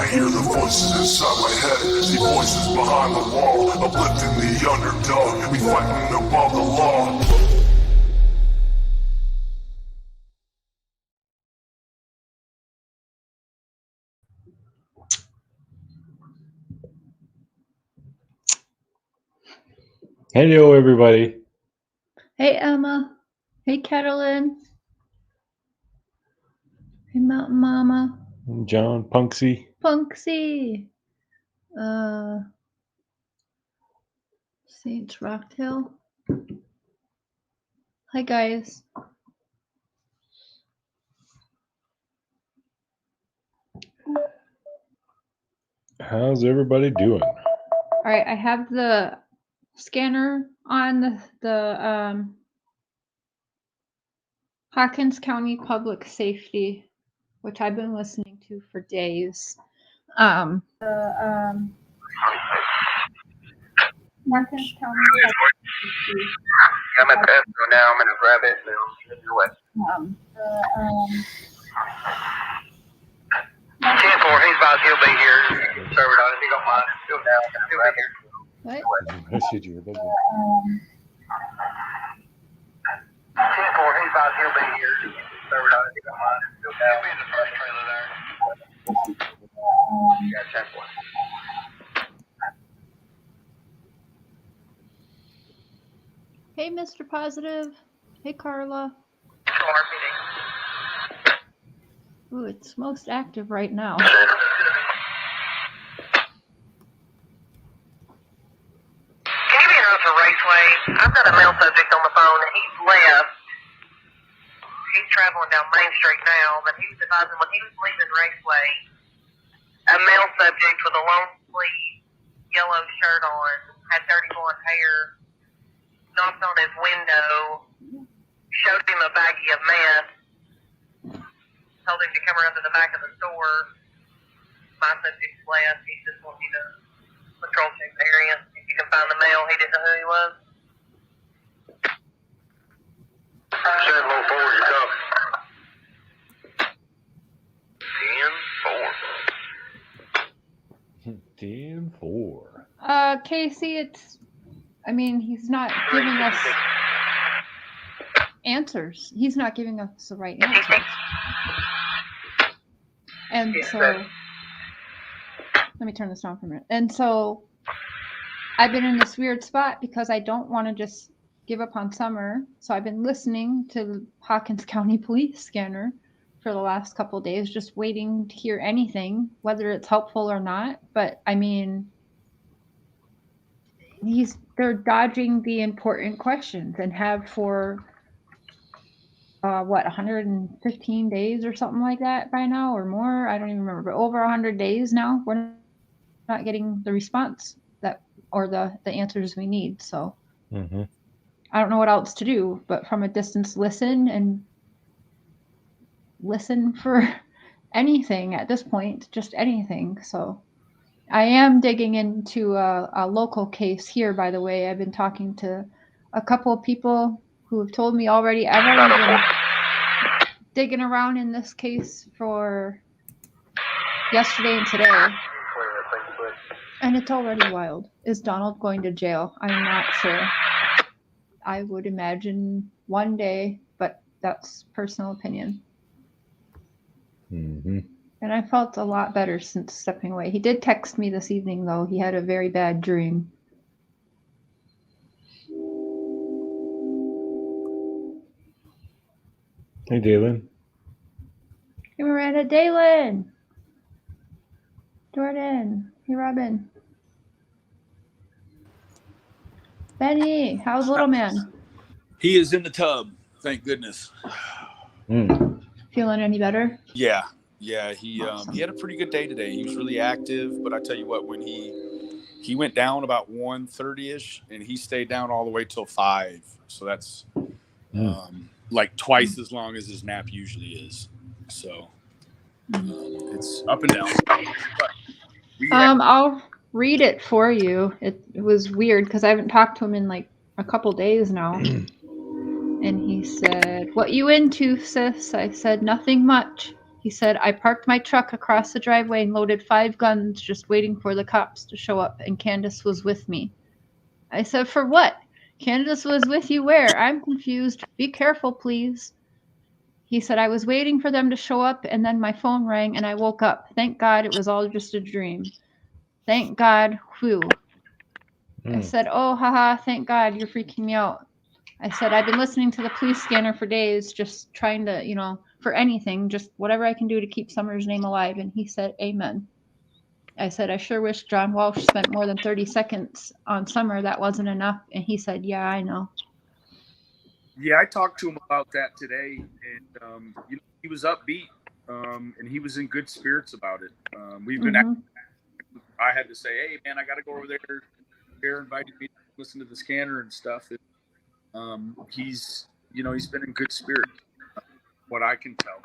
I hear the voices inside my head, the voices behind the wall, uplifting the underdog, we fighting above the law. Hello, everybody. Hey, Emma. Hey, Catalin. Hey, Mountain Mama. I'm John Punksy. Punksy. Saints Rocktail. Hi, guys. How's everybody doing? All right, I have the scanner on the Hawkins County Public Safety, which I've been listening to for days. Hawkins County Public Safety. I'm at Petco now. I'm gonna grab it and I'll send your way. 10-4, he's about, he'll be here. You can serve it on if you don't mind. He'll be here. What? I should you. 10-4, he's about, he'll be here. You can serve it on if you don't mind. He'll be in the first trailer there. Yeah, 10-4. Hey, Mr. Positive. Hey, Carla. Ooh, it's most active right now. Gave me an answer, Raceway. I've got a male subject on the phone. He's left. He's traveling down Main Street now, but he was advising when he was leaving Raceway, a male subject with a long sleeve, yellow shirt on, had dirty blonde hair, knocked on his window, showed him a baggie of meth, told him to come around to the back of the store. My subject's left. He just wants you to patrol check the area. If you can find the male, he didn't know who he was. Send low forward, you're coming. 10-4. Casey, he's not giving us answers. He's not giving us the right answers. And so, let me turn this down for a minute. And so, I've been in this weird spot because I don't want to just give up on Summer. So I've been listening to Hawkins County Police Scanner for the last couple of days, just waiting to hear anything, whether it's helpful or not. But I mean, they're dodging the important questions and have for 115 days or something like that by now, or more. I don't even remember, but over 100 days now, we're not getting the response or the answers we need. So I don't know what else to do, but from a distance, listen for anything at this point, just anything. So I am digging into a local case here, by the way. I've been talking to a couple of people who have told me already. I've already been digging around in this case for yesterday and today. And it's already wild. Is Donald going to jail? I'm not sure. I would imagine one day, but that's personal opinion. And I felt a lot better since stepping away. He did text me this evening, though. He had a very bad dream. Hey, Dalen. Hey, Miranda. Dalen. Jordan. Hey, Robin. Benny. How's little man? He is in the tub. Thank goodness. Feeling any better? Yeah. He had a pretty good day today. He was really active, but I tell you what, when he went down about 1:30ish, and he stayed down all the way till 5. So that's like twice as long as his nap usually is. So it's up and down. But I'll read it for you. It was weird because I haven't talked to him in like a couple days now. And he said, "What you into, sis?" I said, "Nothing much." He said, I parked my truck across the driveway and loaded 5 guns just waiting for the cops to show up, and Candus was with me. I said, for what? Candus was with you where? I'm confused. Be careful, please. He said, I was waiting for them to show up, and then my phone rang, and I woke up. Thank God it was all just a dream. Thank God. Whew. I said, oh, haha, thank God, you're freaking me out. I said, I've been listening to the police scanner for days, just trying to, for anything, just whatever I can do to keep Summer's name alive. And he said, amen. I said, I sure wish John Walsh spent more than 30 seconds on Summer. That wasn't enough. And he said, yeah, I know. Yeah, I talked to him about that today, and he was upbeat, and he was in good spirits about it. We've been. I had to say, hey, man, I got to go over there. Bear invited me to listen to the scanner and stuff. And, he's been in good spirits, what I can tell.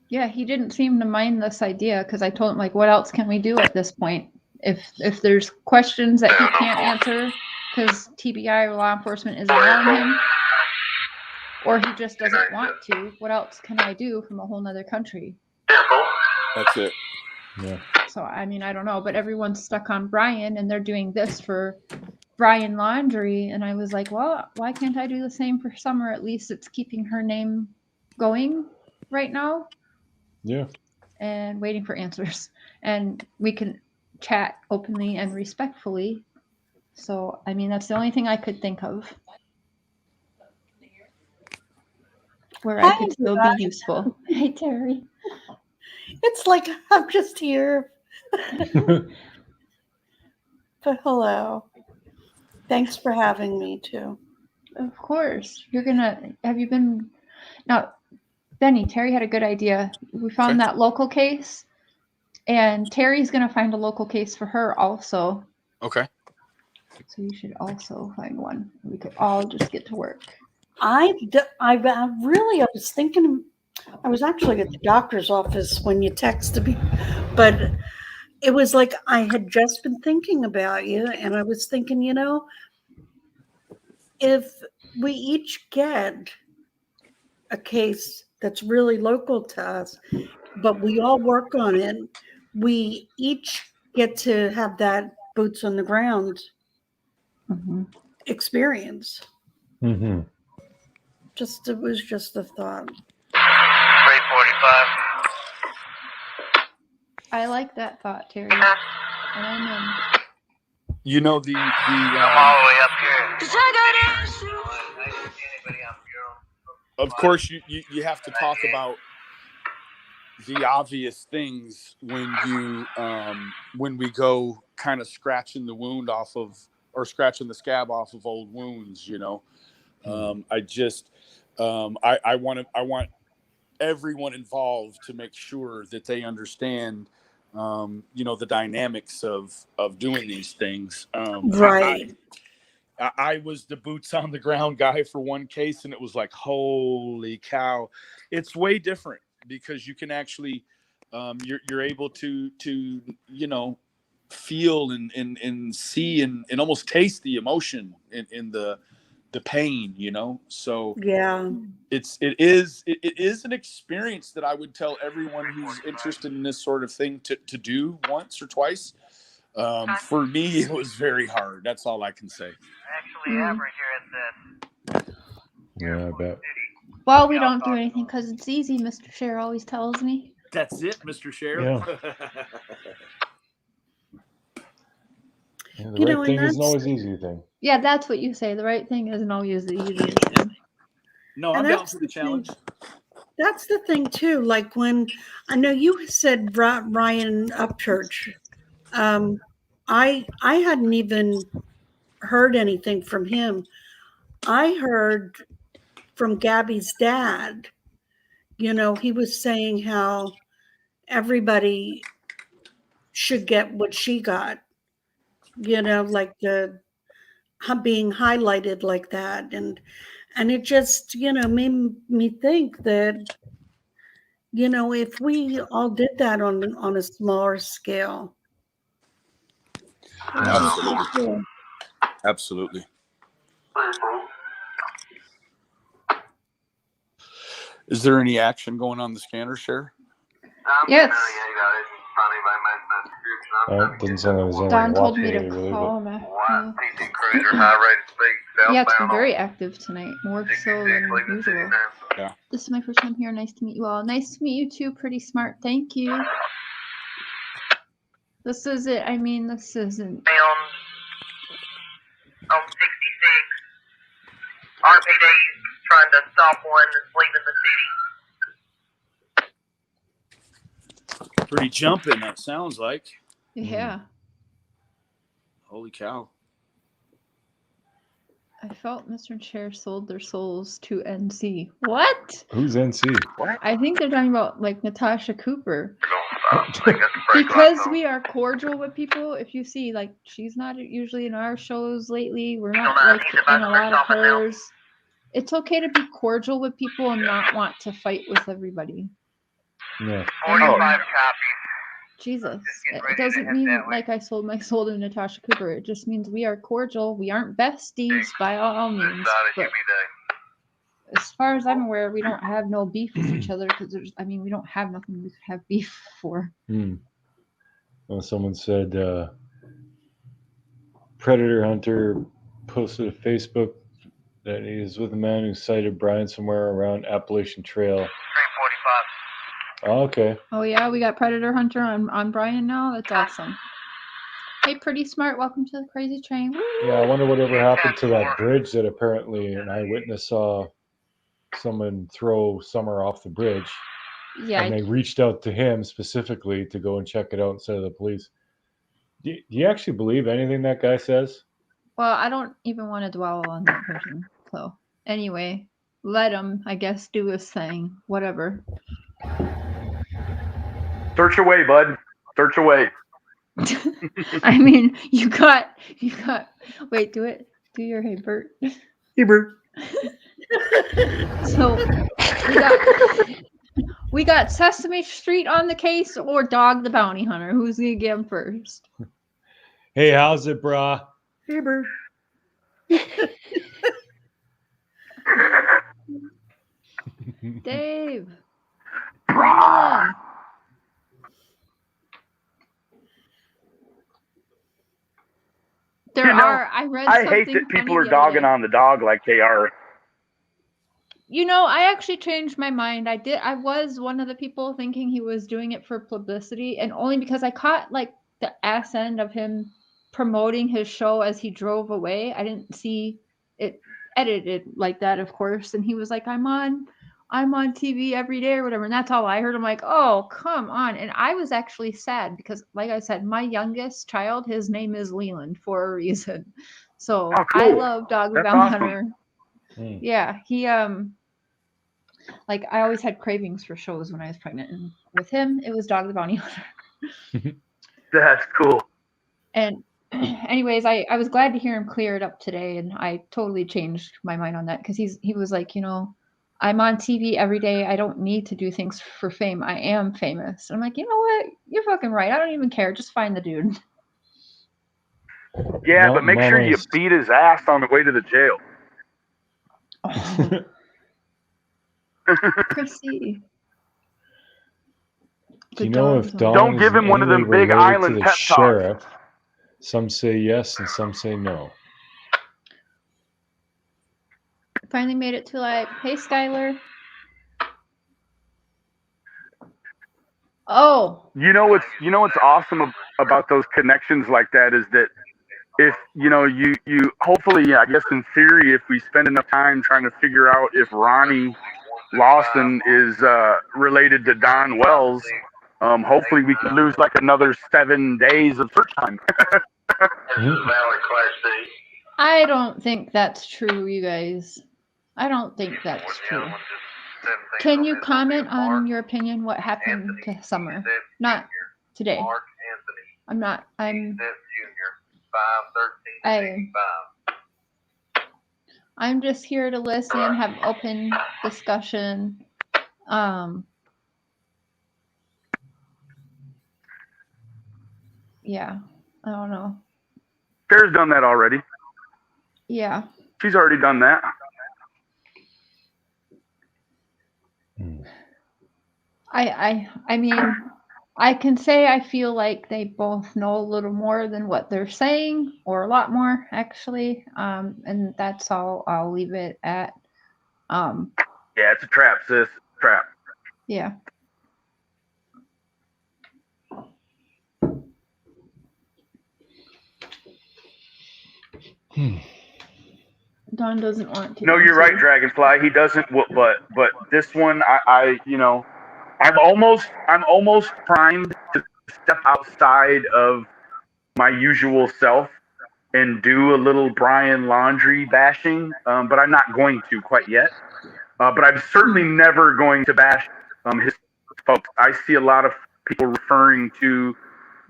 Yeah, he didn't seem to mind this idea because I told him, like, what else can we do at this point? If there's questions that he can't answer because TBI or law enforcement is allowing him, or he just doesn't want to, what else can I do from a whole nother country? That's it. Yeah. So, I mean, I don't know, but everyone's stuck on Brian, and they're doing this for Brian Laundrie, and I was like, well, why can't I do the same for Summer? At least it's keeping her name going right now. Yeah. And waiting for answers. And we can chat openly and respectfully. So, I mean, that's the only thing I could think of where I could still be useful. Hey, Terry. It's like I'm just here. But hello. Thanks for having me too. Of course. Have you been now, Benny, Terry had a good idea. We found that local case, and Terry's going to find a local case for her also. Okay. So you should also find one. We could all just get to work. I was thinking, I was actually at the doctor's office when you texted me, but it was like I had just been thinking about you, and I was thinking, if we each get a case that's really local to us, but we all work on it, we each get to have that boots on the ground experience. Mm-hmm. It was just a thought. 345. I like that thought, Terry. And I'm in. I'm all the way up here. Of course, you have to talk about the obvious things when we go kind of scratching the wound off of, or scratching the scab off of old wounds. I want everyone involved to make sure that they understand, the dynamics of doing these things. Right. I was the boots on the ground guy for one case, and it was like, holy cow. It's way different because you can actually, you're able to feel and see and almost taste the emotion in the pain, So yeah, it is an experience that I would tell everyone who's interested in this sort of thing to do once or twice. For me, it was very hard. That's all I can say. Actually, average here at Yeah, I bet. Well, we don't do anything because it's easy, Mr. Cher always tells me. That's it, Mr. Sheriff. Yeah. Yeah, the right thing isn't always the easy thing. Yeah, that's what you say. The right thing isn't always the easiest thing. No, I'm down for the challenge. That's the thing too. Like when I know you said Ryan Upchurch, I hadn't even heard anything from him. I heard from Gabby's dad. He was saying how everybody should get what she got. Like the being highlighted like that, and it just made me think that if we all did that on a smaller scale. Absolutely. Absolutely. Is there any action going on the scanner share? Yes. Doesn't sound like there's anyone Don told me watching to it, really, call but him. PT Cruiser, high rate of speed. Yeah, it's been very active tonight, more so than usual. Yeah. This is my first time here. Nice to meet you all. Nice to meet you too. Pretty smart. Thank you. This is it. I mean, this isn't. On 66, RPD's trying to stop one that's leaving the city. Pretty jumping, that sounds like. Yeah. Holy cow. I felt Mr. Chair sold their souls to NC. What? who's NC? I think they're talking about like Natasha Cooper. Because we are cordial with people. If you see, like, she's not usually in our shows lately. We're not like in a lot of hers. It's okay to be cordial with people and not want to fight with everybody. Yeah. 45 copies. Jesus. It doesn't mean like I sold my soul to Natasha Cooper. It just means we are cordial. We aren't besties by all means. But as far as I'm aware, we don't have no beef with each other because we don't have nothing we could have beef for. Well, someone said Predator Hunter posted a Facebook that he is with a man who sighted Brian somewhere around Appalachian Trail. 345. Oh, okay. Oh yeah, we got Predator Hunter on Brian now. That's awesome. Hey, pretty smart. Welcome to the Crazy Train. Woo! Yeah, I wonder whatever happened to that bridge that apparently an eyewitness saw someone throw Summer off the bridge. Yeah. And they reached out to him specifically to go and check it out instead of the police. Do you actually believe anything that guy says? Well, I don't even want to dwell on that person. So anyway, let him, I guess, do his thing. Whatever. Search away, bud. Search away. I mean, you got. Wait, do it. Do your hey, Bert. Hey, Bert. So we got Sesame Street on the case or Dog the Bounty Hunter. Who's gonna get him first? Hey, how's it, brah? Hey, Bert. Dave. Brah. I hate that people are dogging on the dog like they are. You know, I actually changed my mind. I was one of the people thinking he was doing it for publicity, and only because I caught like the ass end of him promoting his show as he drove away. I didn't see it edited like that, of course. And he was like, I'm on TV every day or whatever. And that's all I heard. I'm like, oh, come on. And I was actually sad because, like I said, my youngest child, his name is Leland for a reason. So oh, cool. I love Dog the Bounty Hunter. Mm. Yeah, he like I always had cravings for shows when I was pregnant, and with him it was Dog the Bounty Hunter. That's cool. And anyways, I was glad to hear him clear it up today, and I totally changed my mind on that because he was like, you know, I'm on TV every day. I don't need to do things for fame. I am famous. And I'm like, you know what? You're fucking right. I don't even care. Just find the dude. Yeah, but make sure you beat his ass on the way to the jail. Oh. Chrissy. Do you know if Don don't give him one of them big island pep sheriff? Some say yes and some say no. Finally made it to live. Hey, Skylar. Oh. You know what's awesome about those connections like that is that if you hopefully, I guess in theory, if we spend enough time trying to figure out if Ronnie Lawson is related to Don Wells, hopefully we can lose like another 7 days of search time. I don't think that's true, you guys. I don't think that's true. Can you comment on your opinion? What happened to Summer? Not today. I'm just here to listen, have open discussion. Yeah, I don't know. Sarah's done that already. Yeah. She's already done that. I mean, I can say I feel like they both know a little more than what they're saying, or a lot more actually. And that's all I'll leave it at. Yeah, it's a trap, sis. Trap. Yeah. Don doesn't want to. No, you're right, Dragonfly. He doesn't. But this one, I'm almost primed to step outside of my usual self and do a little Brian Laundrie bashing, but I'm not going to quite yet. But I'm certainly never going to bash his folks. I see a lot of people referring to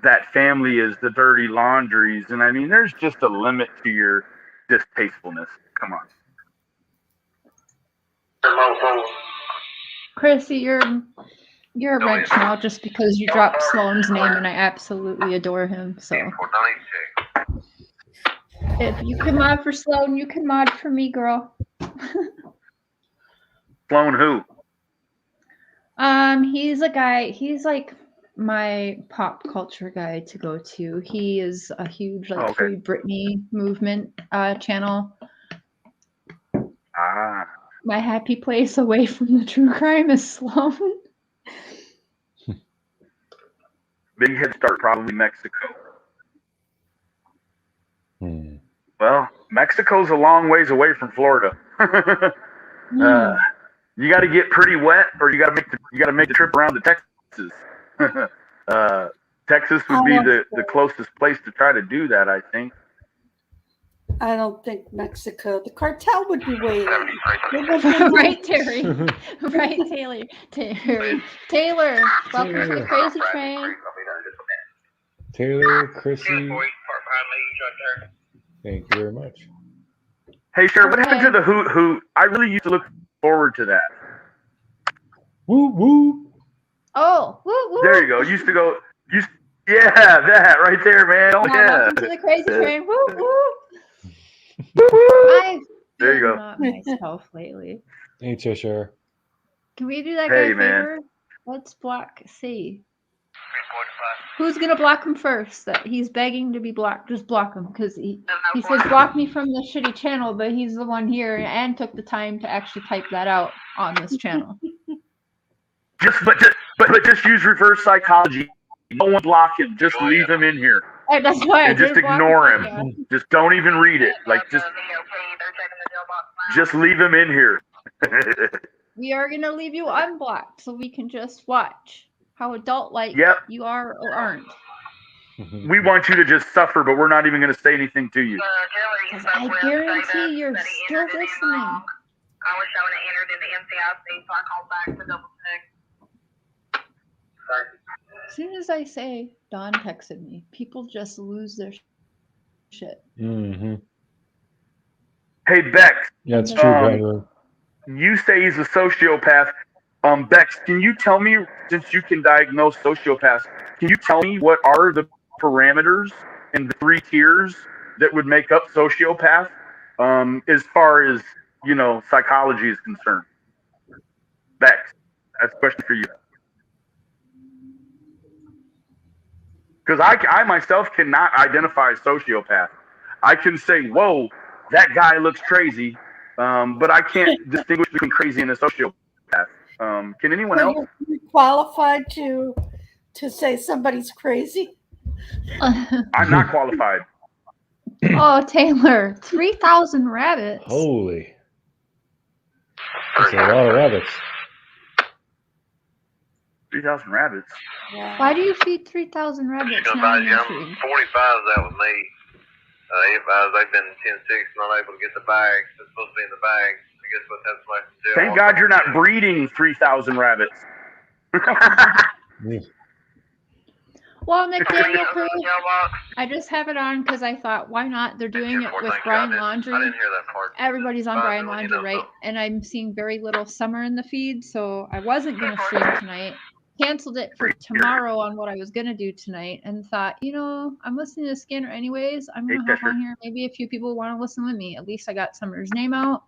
that family as the dirty laundries, and I mean, there's just a limit to your distastefulness. Come on. Chrissy, you're a wrench now just because you dropped Sloan's name, and I absolutely adore him. So if you can mod for Sloan, you can mod for me, girl. Sloan who? He's a guy. He's like my pop culture guy to go to. He is a huge Free Britney movement channel. My happy place away from the true crime is Sloan. Big head start, probably Mexico. Well, Mexico's a long ways away from Florida. You got to get pretty wet, or you got to make the trip around to Texas. Texas would be the closest place to try to do that, I think. I don't think Mexico. The cartel would be waiting. Right, Terry. Right, Taylor. Taylor, welcome to the Crazy Train. Taylor, Chrissy. Thank you very much. Hey, Sharon, what happened to the hoot hoot? I really used to look forward to that. Woo woo. Oh, woo woo. There you go. Yeah, that right there, man. Oh yeah. Welcome to the Crazy Train. Woo woo. There you go. Not myself lately. Hey, Cheshire. Can we do that guy a favor? Let's block C. Who's gonna block him first? That he's begging to be blocked. Just block him, because he says block me from the shitty channel, but he's the one here and took the time to actually type that out on this channel. But just use reverse psychology. No one block him. Just leave him in here. That's why. And just ignore him. Yeah. Just don't even read it. Like just leave him in here. We are gonna leave you unblocked so we can just watch how adult-like you are or aren't. We want you to just suffer, but we're not even going to say anything to you. Because I guarantee you're still listening. I wish I would have entered in the MCIC, so I called back to double check. As soon as I say Don texted me, people just lose their shit. Mm-hmm. Hey, Bex. Yeah, it's true, brother. You say he's a sociopath. Bex, can you tell me, since you can diagnose sociopaths, can you tell me what are the parameters and the 3 tiers that would make up sociopath, as far as, psychology is concerned? Bex, that's a question for you. Because I myself cannot identify a sociopath. I can say, whoa, that guy looks crazy, but I can't distinguish between crazy and a sociopath. Can anyone else? Are you qualified to say somebody's crazy? I'm not qualified. Oh, Taylor, 3,000 rabbits. Holy. That's a lot of rabbits. 3,000 rabbits. Yeah. Why do you feed 3,000 rabbits? I'm 45, that was me. They've been 10-6, not able to get the bags. It's supposed to be in the bags. I guess what that's like. Thank God you're not breeding 3,000 rabbits. Well, McDaniel Crew, I just have it on because I thought, why not? They're doing it with Brian Laundrie. I didn't hear that part. Everybody's on Brian Laundrie, right? And I'm seeing very little Summer in the feed, so I wasn't going to stream tonight. Canceled it for tomorrow on what I was going to do tonight, and thought, I'm listening to Scanner anyways. I'm going to hop on here. Maybe a few people want to listen with me. At least I got Summer's name out.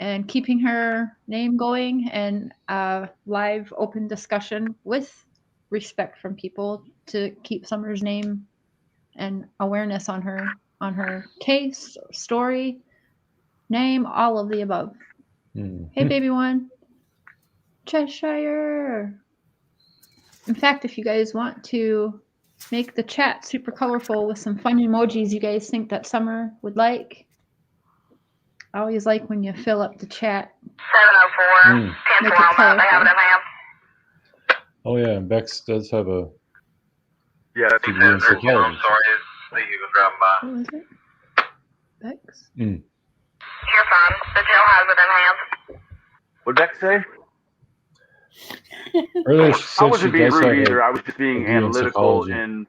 and keeping her name going and live open discussion with respect from people to keep Summer's name and awareness on her case, story, name, all of the above. Hey, baby one. Cheshire. In fact, if you guys want to make the chat super colorful with some fun emojis you guys think that Summer would like, I always like when you fill up the chat. 704, 10 4 on that. They have it in hand. Oh yeah, and Bex does have a that's degree in I'm psychology. sorry. See you driving by. What was it? Bex? You're fine. The jail has it in hand. What'd Bex say? Earlier she I said wasn't she being does rude have either. a I was just being degree in analytical psychology. and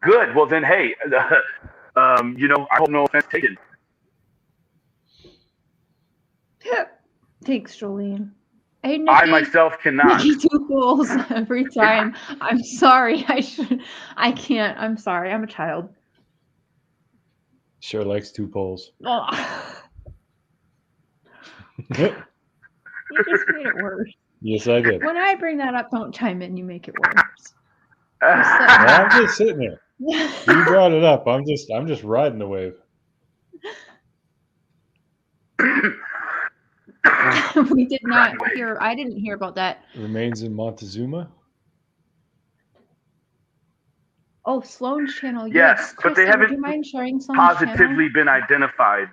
good. Well then, hey, I hope no offense taken. Thanks, Jolene. Hey, Nikki. I myself cannot. Nikki two fools every time. I'm sorry. I can't. I'm sorry. I'm a child. Sure likes 2 poles. Oh. You just made it worse. Yes, I did. When I bring that up, don't chime in. You make it worse. Well, I'm just sitting there. You brought it up. I'm just riding the wave. We did not hear. I didn't hear about that. Remains in Montezuma. Oh, Sloan's channel. Yes, but they Kristen, haven't would you mind sharing Sloan's positively been identified.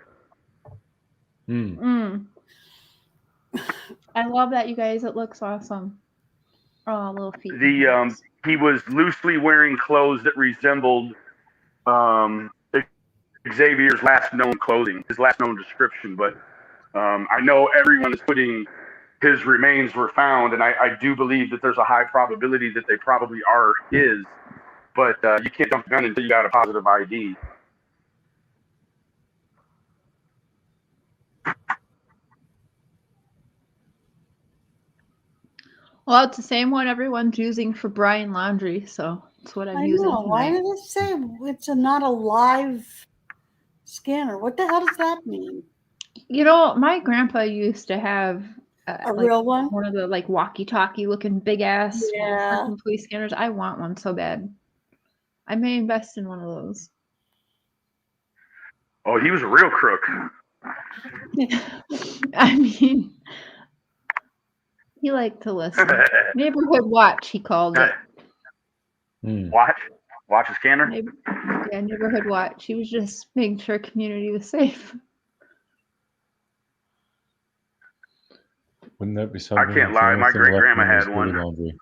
I love that, you guys. It looks awesome. Oh, little feet. He was loosely wearing clothes that resembled Xavier's last known clothing, his last known description. But I know everyone is putting his remains were found, and I do believe that there's a high probability that they probably are his. But you can't jump the gun until you got a positive ID. Well, it's the same one everyone's using for Brian Laundry, so that's what I'm using. Why did it say it's not a live scanner? What the hell does that mean? You know, my grandpa used to have a real one, one of the walkie-talkie looking big ass police scanners. I want one so bad. I may invest in one of those. Oh, he was a real crook. I mean, he liked to listen. Neighborhood Watch, he called it. Watch a scanner? Neighborhood Watch. He was just making sure community was safe. Wouldn't that be something? I can't lie. My great-grandma had one. Laundry.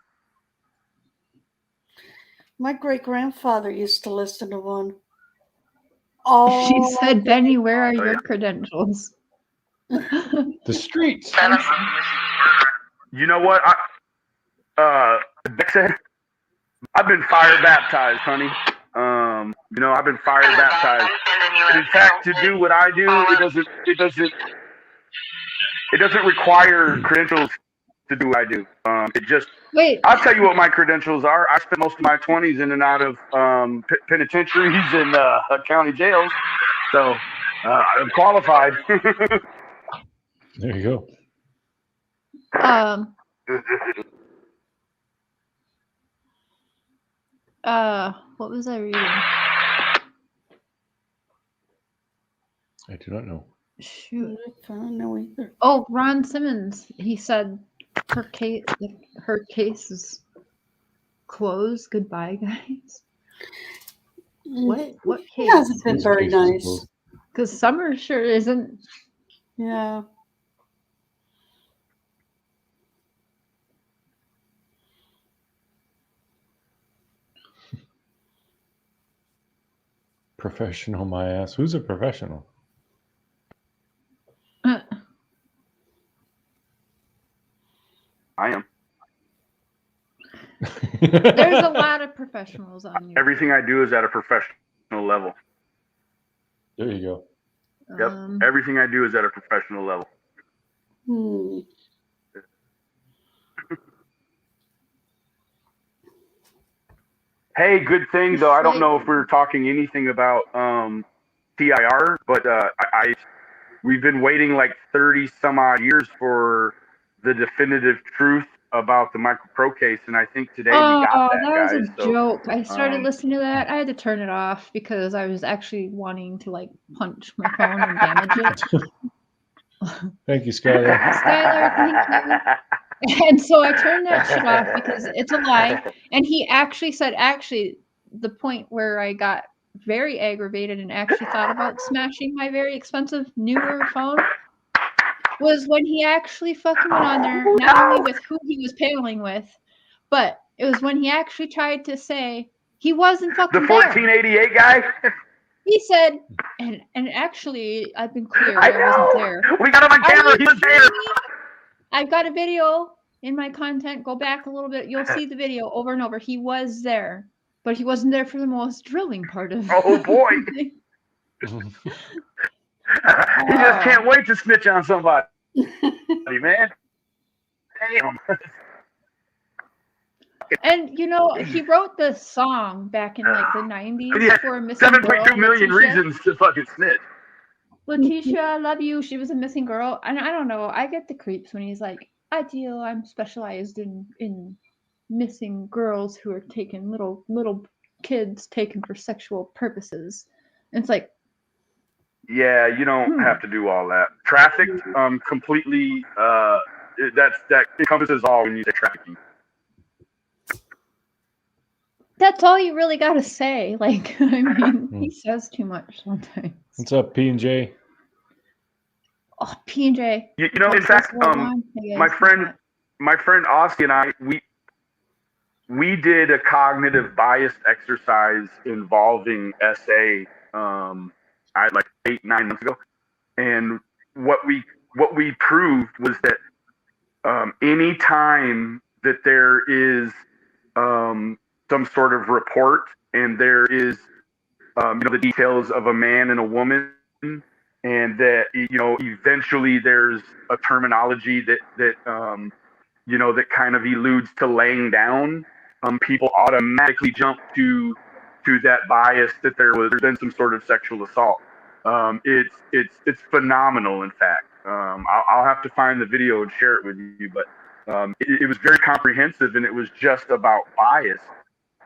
My great-grandfather used to listen to one. Oh, she said, Benny, where are your credentials? The streets. You know what? Beck said, I've been fire baptized, honey. I've been fire baptized. And in fact, to do what I do, it doesn't require credentials to do what I do. I'll tell you what my credentials are. I spent most of my 20s in and out of penitentiaries and county jails. So I'm qualified. There you go. What was I reading? I do not know. Shoot. I don't know either. Oh, Ron Simmons. He said her case is closed. Goodbye, guys. What case? It hasn't been very nice. Because Summer sure isn't. Yeah. Professional, my ass. Who's a professional? I am. There's a lot of professionals on you. Everything I do is at a professional level. There you go. Yep. Everything I do is at a professional level. Hey, good thing though. I don't know if we were talking anything about TIR, but we've been waiting like 30 some odd years for the definitive truth about the Michael Crow case, and I think today we got that, was guys. a joke. I started listening to that. I had to turn it off because I was actually wanting to like punch my phone and damage it. Thank you, Skylar. Skylar, thank you. And so I turned that shit off because it's a lie. And he actually said, the point where I got very aggravated and actually thought about smashing my very expensive newer phone was when he actually fucking went on there, not only with who he was paneling with, but it was when he actually tried to say he wasn't fucking the 1488 guy. He said, and actually, I've been clear, I wasn't there. We got him on camera. He was there. I've got a video in my content. Go back a little bit. You'll see the video over and over. He was there, but he wasn't there for the most drilling part of it. Oh, boy. He just can't wait to snitch on somebody, man. Damn. And you know, he wrote this song back in like the 90s for a missing 7.2 million Letitia. reasons to fucking snitch. Letitia, I love you. She was a missing girl. And I don't know. I get the creeps when he's like, I'm specialized in missing girls who are taken, little kids taken for sexual purposes. And it's like, yeah, you don't have to do all that. Traffic, completely. That encompasses all when you say trafficking. that's all you really got to say. Like, I mean, he says too much sometimes. What's up, P&J? Oh, P&J. You know, in fact, my friend Aussie and I, we did a cognitive bias exercise involving SA, like 8-9 months ago, and what we proved was that any time that there is some sort of report and there is the details of a man and a woman, and that eventually there's a terminology that that kind of alludes to laying down, people automatically jump to that bias that there's been some sort of sexual assault. It's phenomenal. In fact, I'll have to find the video and share it with you, but it was very comprehensive, and it was just about bias,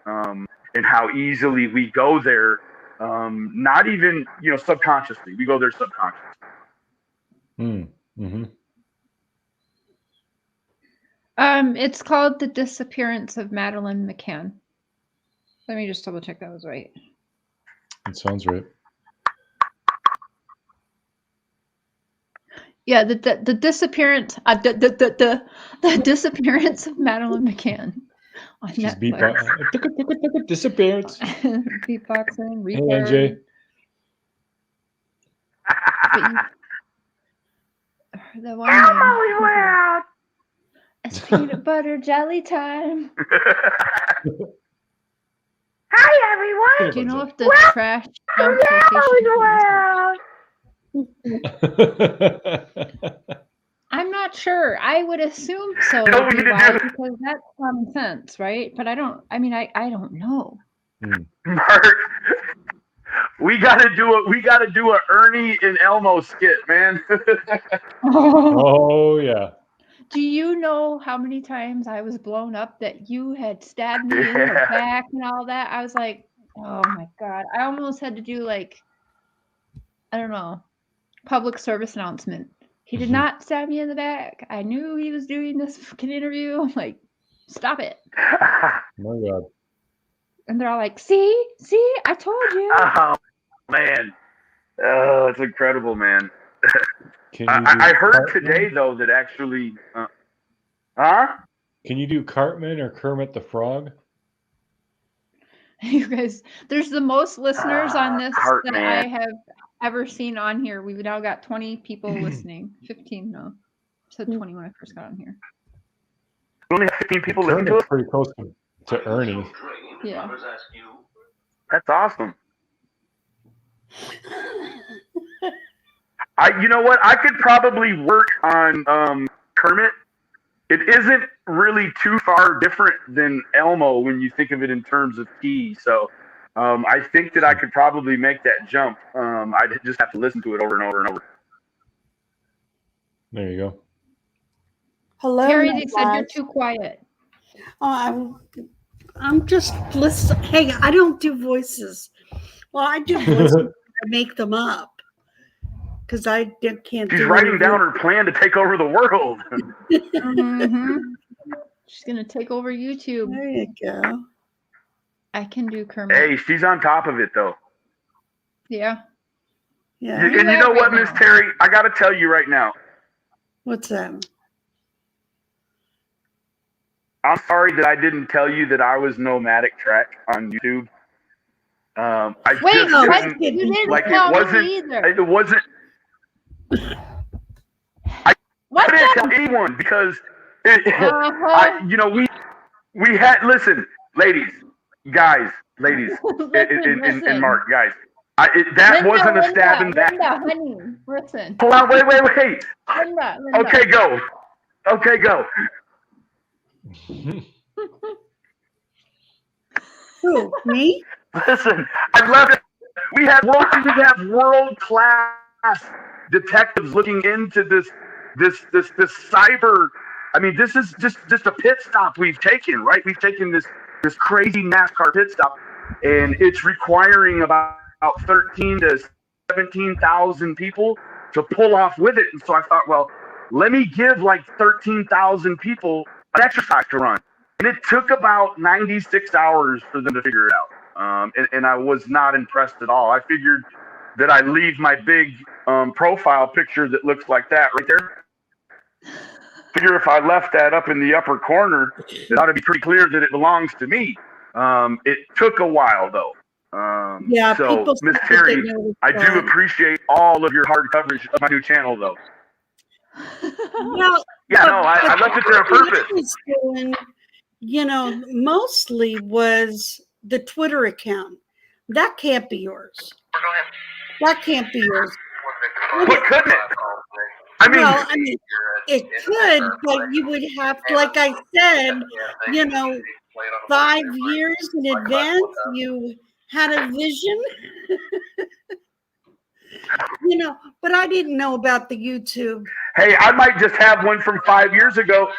and how easily we go there, not even subconsciously. We go there subconsciously. Mm-hmm. It's called The Disappearance of Madeleine McCann. Let me just double check that was right. It sounds right. Yeah, the disappearance the disappearance of Madeleine McCann on She's Netflix. Disappearance. Beatboxing, Hey, NJ. The one it's peanut butter jelly time. Hi, everyone. Do you know if the trash I'm not sure. I would assume so. Because that's common sense, right? But I don't know. Mark, we gotta do a Ernie and Elmo skit, man. Oh yeah. Do you know how many times I was blown up that you had stabbed me in the back and all that? I was like, oh my God. I almost had to do public service announcement. He did not stab me in the back. I knew he was doing this fucking interview. I'm like, stop it. Oh my God. And they're all like, see, I told you. Oh man. Oh, it's incredible, man. I heard today though that actually Can you do Cartman or Kermit the Frog? You guys, there's the most listeners on this Cartman. that I have ever seen on here. We've now got 20 people listening. 15 now. Said 20 when I first got on here. We only have 15 people listening to it. Pretty close to Ernie. Yeah. That's awesome. You know what? I could probably work on Kermit it isn't really too far different than Elmo when you think of it in terms of key. So I think that I could probably make that jump. I'd just have to listen to it over and over and over. There you go. Hello. Terry, they said you're too quiet. Oh, I'm just listening. Hey, I don't do voices. Well, I do voices. I make them up because I can't. She's writing down her plan to take over the world. Mm-hmm. She's gonna take over YouTube. There you go. I can do Kermit. Hey, she's on top of it though. Yeah. Yeah. And you know what, Miss Terry? I got to tell you right now. What's that? I'm sorry that I didn't tell you that I was Nomadic Trek on YouTube. Wait, just no, didn't, you didn't like tell it wasn't. me either. It wasn't. I couldn't tell anyone because, we had. Listen, ladies, guys, ladies, listen. and Mark, guys. That wasn't a stab in the back. Linda, honey, listen. Hold on, wait. Linda. Okay, go. Okay, go. Who? Me? Listen, I love it. We have world-class detectives looking into this cyber. I mean, this is just a pit stop we've taken, right? We've taken this crazy NASCAR pit stop, and it's requiring about 13 to 17,000 people to pull off with it. And so I thought, well, let me give like 13,000 people an exercise to run. And it took about 96 hours for them to figure it out. And I was not impressed at all. I figured that I leave my big profile picture that looks like that right there. Figure if I left that up in the upper corner, it ought to be pretty clear that it belongs to me. It took a while though. Yeah, so Miss Terry, I do appreciate all of your hard coverage of my new channel though. Well, yeah, no, I left it there on purpose. Mostly was the Twitter account. That can't be yours. That can't be yours. But couldn't it? I mean, it could, but you would have to, like I said, 5 years in advance, you had a vision. But I didn't know about the YouTube. Hey, I might just have one from 5 years ago.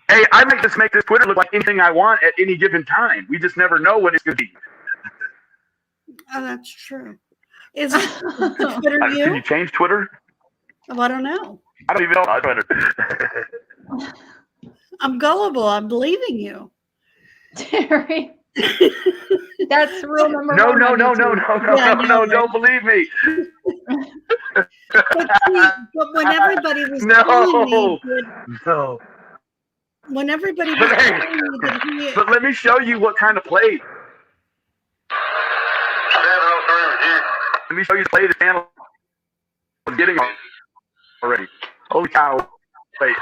Hey, I might just make this Twitter look like anything I want at any given time. We just never know what it's going to be. Oh, that's true. Is it Twitter you? Can you change Twitter? Oh, I don't know. I don't even know about Twitter. I'm gullible. I'm believing you. Terry. That's rule number no, one. No, don't believe me. But when everybody was telling me when everybody was telling me that but let me show you what kind of play. Let me show you the play the channel is getting already. Holy cow. Wait.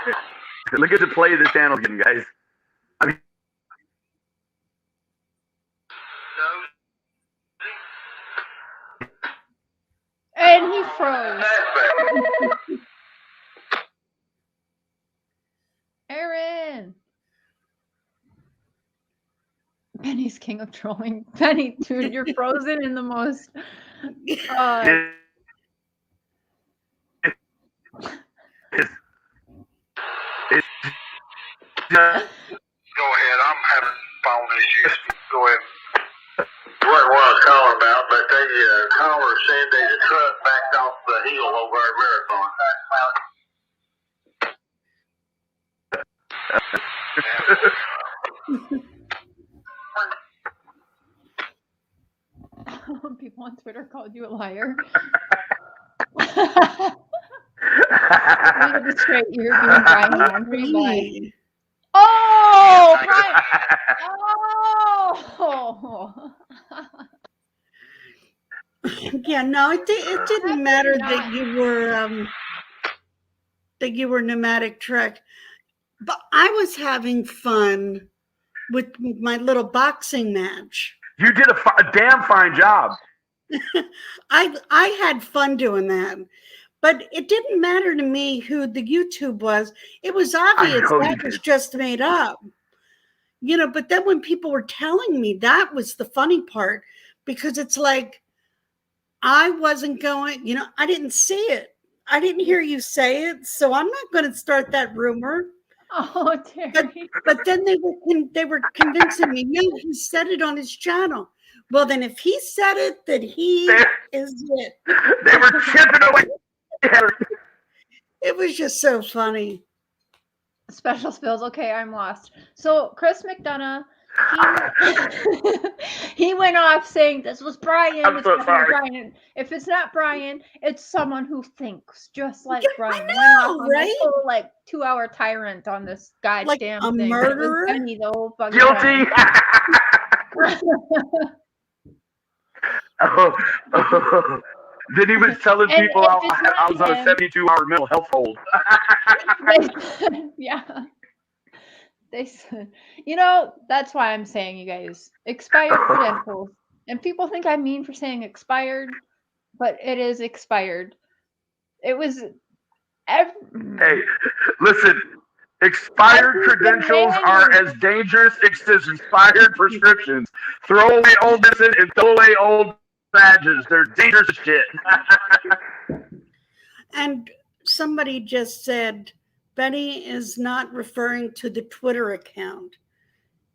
Look at the play the channel's getting, guys. I mean, and he froze. Aaron. Penny's king of trolling. Penny, dude, you're frozen in the most. Go ahead. I'm having phone issues. Go ahead. What I was calling about, but the caller said that the truck backed off the hill over at Marathon. People on Twitter called you a liar. Get this straight. You're doing Brian laundry, but oh, Brian. Oh. Yeah, no, it didn't matter that you were Nomadic Trek, but I was having fun with my little boxing match. You did a damn fine job. I had fun doing that, But it didn't matter to me who the YouTube was. It was obvious that was just made up. But then when people were telling me, that was the funny part, because it's like, I wasn't going, I didn't see it. I didn't hear you say it, so I'm not going to start that rumor. Oh, Terry. But then they were convincing me, no, he said it on his channel. Well, then if he said it, then he is it. They were chipping away. It was just so funny. Special spills. Okay, I'm lost. So Chris McDonough, he went off saying this was Brian. I'm so sorry. Brian. If it's not Brian, it's someone who thinks just like Brian. I know, went off on this whole 2-hour tyrant on this goddamn like a thing. murderer? It was Benny the whole fucking Guilty. Then he was telling people I was on a 72-hour mental health hold. Yeah. They said, that's why I'm saying, you guys, expired credentials. And people think I'm mean for saying expired, but it is expired. It was. Hey, listen. Expired credentials are as dangerous as expired prescriptions. Throw away old medicine and throw away old badges. They're dangerous as shit. And somebody just said, Benny is not referring to the Twitter account.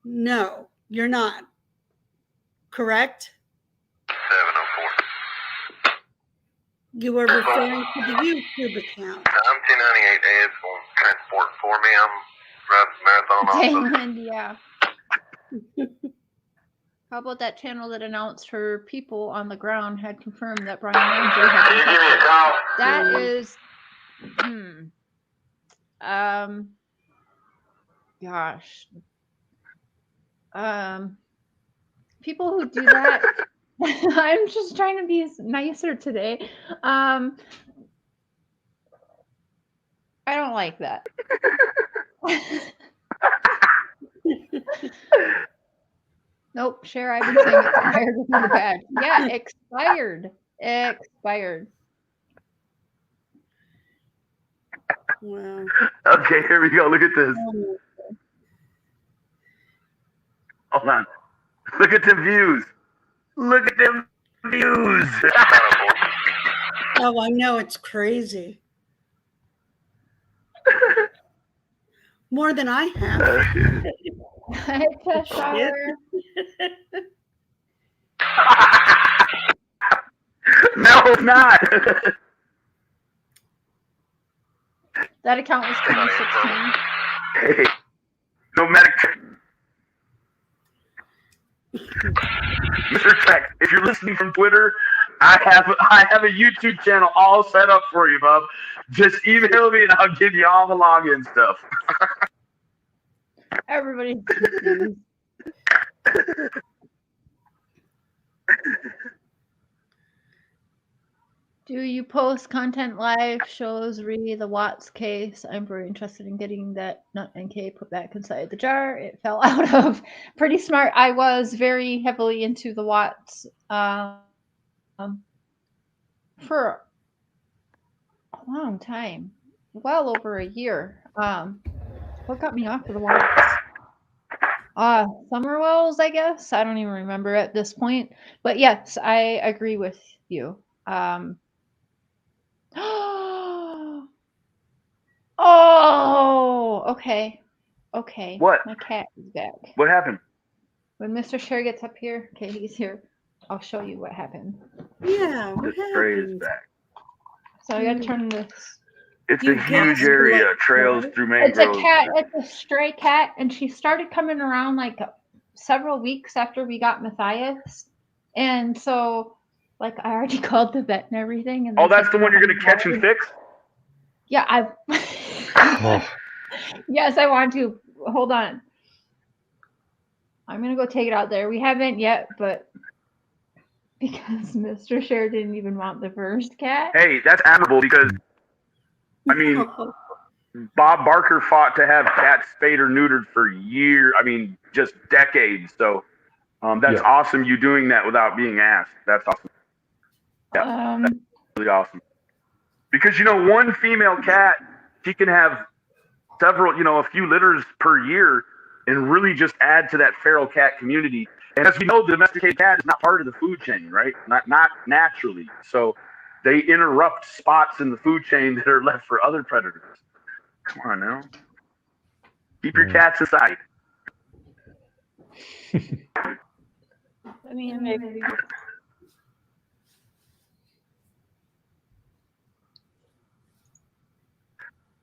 No, you're not. Correct? 704. You were referring to the YouTube account. I'm 1098 ads on transport for me. I'm riding marathon also. Yeah. How about that channel that announced her people on the ground had confirmed that Brian Ramsey had Can you give me a call? That is, gosh, people who do that. I'm just trying to be nicer today. I don't like that. Nope, Cher, I've been saying expired with the bad. Yeah, expired. Expired. Wow. Okay, here we go. Look at this. Hold on. Look at the views. Look at them views. Oh, I know, it's crazy. More than I have. Hi, Cheshire. No, it's not. That account was 2016. Hey, no matter. Mr. Tech, if you're listening from Twitter, I have a YouTube channel all set up for you, bub. Just email me and I'll give you all the login stuff. Everybody's confused. Do you post content live shows re the Watts case? I'm very interested in getting that nut NK put back inside the jar. It fell out of. Pretty smart. I was very heavily into the Watts for a long time, well over a year. What got me off of the Watts? Summerwells, I guess. I don't even remember at this point. But yes, I agree with you. Oh, okay. Okay. What? My cat is back. What happened? When Mr. Cher gets up here, okay, he's here. I'll show you what happened. Yeah. The spray is back. So I gotta turn this. It's a huge area, trails through mangroves. It's a cat. It's a stray cat, and she started coming around like several weeks after we got Matthias, and so like I already called the vet and everything. And that's the one you're gonna catch and fix? Yeah, Yes, I want to. Hold on. I'm gonna go take it out there. We haven't yet, but because Mr. Cher didn't even want the first cat. Hey, that's admirable because I mean, Bob Barker fought to have cats spayed or neutered for years. I mean, just decades. So that's awesome. You doing that without being asked. That's awesome. Yeah, that's really awesome. Because, one female cat, she can have several, a few litters per year and really just add to that feral cat community. And as we know, the domesticated cat is not part of the food chain, right? Not naturally. So they interrupt spots in the food chain that are left for other predators. Come on now. Keep your cats aside. I mean, maybe.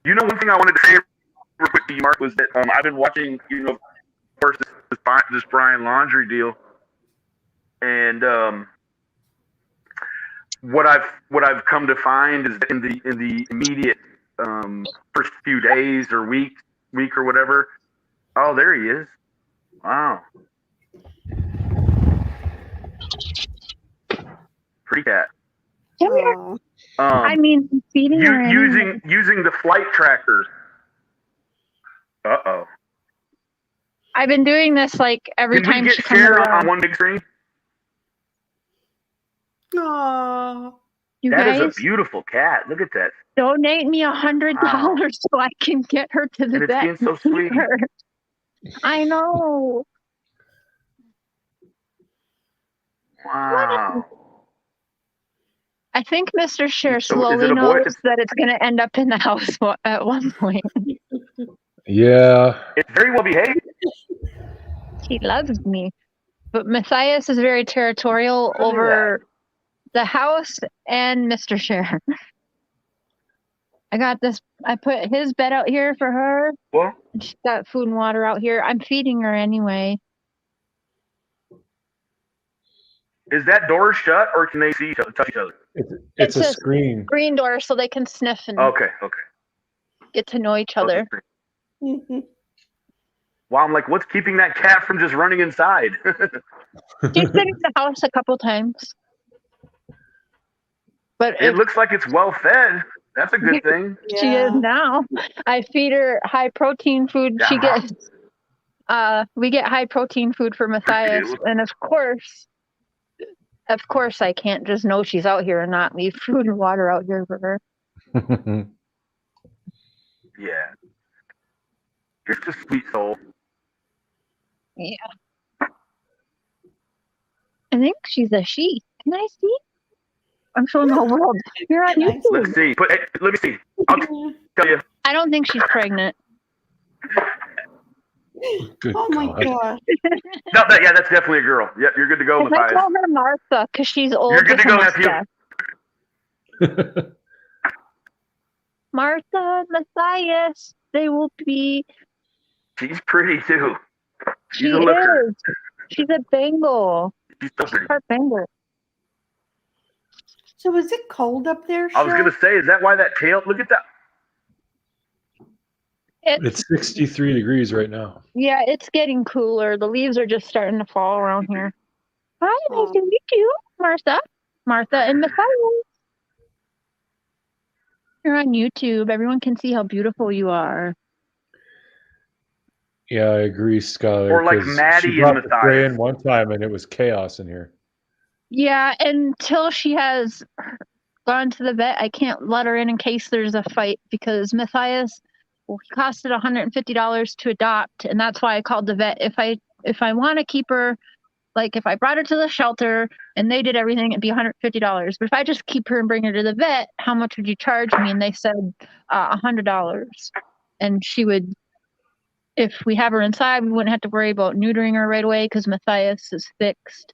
One thing I wanted to say real quick to you, Mark, was that I've been watching, of course, this Brian Laundrie deal, and what I've come to find is that in the immediate first few days or week or whatever, oh, there he is. Wow, pretty cat. Come here. I mean, feeding her using the flight tracker. Uh-oh. I've been doing this like every time she comes around. around. On one big screen? Aww. You that guys is a beautiful cat. Look at that. donate me $100 so I can get her to the vet. It's being so sweet. I know. Wow. I think Mr. Share slowly knows that it's going to end up in the house at one point. Yeah. It's very well behaved. He loves me. But Matthias is very territorial over the house and Mr. Share. I got this. I put his bed out here for her. Well, and she's got food and water out here. I'm feeding her anyway. Is that door shut, or can they see touch each other? It's a screen. Screen door, so they can sniff and get to know each other. Mm-hmm. Wow, I'm like, what's keeping that cat from just running inside? She's been in the house a couple times. But it looks like it's well fed. That's a good thing. She is now. I feed her high protein food. Yeah. She gets we get high protein food for Matthias, and of course I can't just know she's out here and not leave food and water out here for her. Yeah. You're just a sweet soul. Yeah. I think she's a she. Can I see? I'm showing the whole world. You're on YouTube. Let's see. Let me see. I'll tell you. I don't think she's pregnant. Good Oh my God. gosh. No, that's definitely a girl. Yep, you're good to go, I Matthias. call her Martha because she's old. You're good with to a go, nephew. mustache. Martha, Matthias, they will be. She's pretty too. She a looker. is. She's a Bengal. She's so pretty. Part Bengal. So is it cold up there, I was Cheryl? gonna say, is that why that tail? Look at that. It's 63 degrees right now. Yeah, it's getting cooler. The leaves are just starting to fall around here. Hi, nice to meet you, Martha. Martha and Matthias. You're on YouTube. Everyone can see how beautiful you are. Yeah, I agree, Skylar. Or like 'cause Maddie she brought and the spray Matthias. in one time and it was chaos in here. Yeah, until she has gone to the vet, I can't let her in case there's a fight because Matthias, he costed $150 to adopt, and that's why I called the vet. If I want to keep her, like if I brought her to the shelter and they did everything, it'd be $150. But if I just keep her and bring her to the vet, how much would you charge me? And they said $100. And she would, if we have her inside, we wouldn't have to worry about neutering her right away because Matthias is fixed.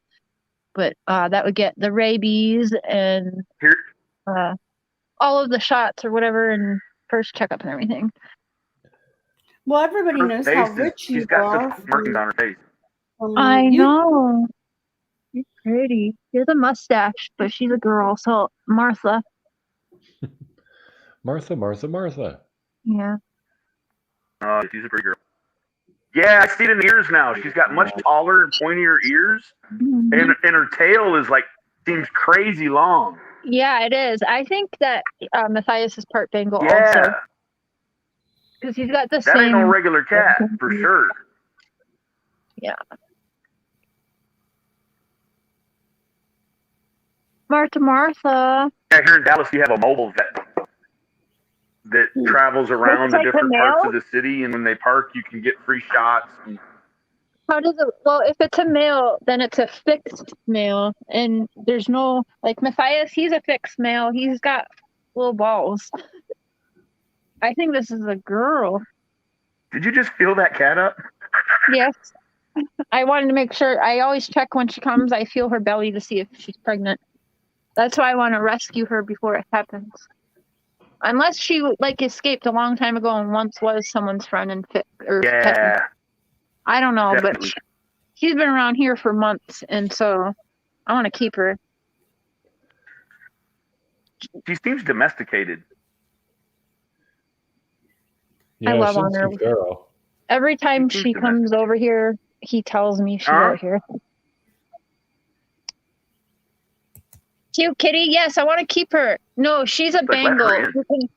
But that would get the rabies and all of the shots or whatever and first checkup and everything. Well, everybody knows how rich you She's got are. such markings on her face. I know. She's pretty. She has a mustache, but she's a girl. So Martha. Martha. Yeah. Oh, she's a pretty girl. Yeah, I see it in the ears now. She's got much taller and pointier ears, Mm-hmm. and her tail is like seems crazy long. Yeah, it is. I think that Matthias is part Bengal also. Yeah, Because he's got the that same. ain't no regular cat for sure. Yeah. Martha. Yeah, here in Dallas, we have a mobile vet. that travels around the like different a parts male? of the city, and when they park, you can get free shots. And How does it? Well, if it's a male, then it's a fixed male, and there's no like Matthias. He's a fixed male. He's got little balls. I think this is a girl. did you just feel that cat up? Yes. I wanted to make sure. I always check when she comes. I feel her belly to see if she's pregnant. That's why I want to rescue her before it happens. Unless she like escaped a long time ago and once was someone's friend and pet. Yeah, I don't know, definitely. but she's been around here for months, and so I want to keep her. She seems domesticated. Yeah, I love she's on her. too feral. Every time She she seems comes over here, he tells me she's Huh? out here. Cute kitty. Yes, I want to keep her. No, she's a Like, let her Bengal.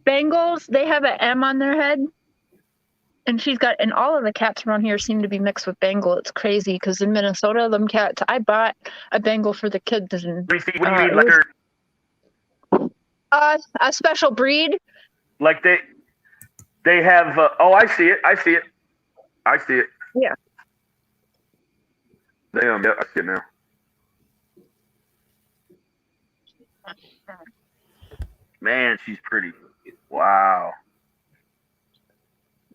Bengals, they have an M on their head. And and all of the cats around here seem to be mixed with Bengal. It's crazy because in Minnesota, them cats, I bought a Bengal for the kids. And, What do you mean? it Like was, they're a special breed. like they have. Oh, I see it. I see it. Yeah. Damn, yeah, I see it now. Man, she's pretty. Wow.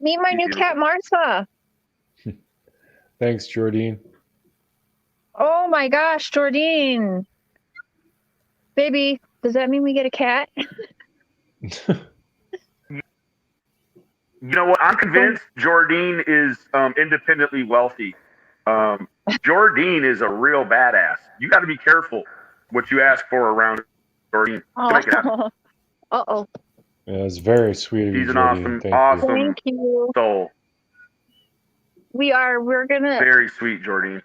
Meet my She's new cat, Martha. Thanks, Jordine. Oh my gosh, Jordine. Baby, does that mean we get a cat? You know what? I'm convinced Jordine is independently wealthy. Jordine is a real badass. You got to be careful what you ask for around Jordine. Oh. Uh-oh. Yeah, it's very sweet of you, She's an Jordine. awesome Thank you. soul. We're gonna Very sweet, Jordine.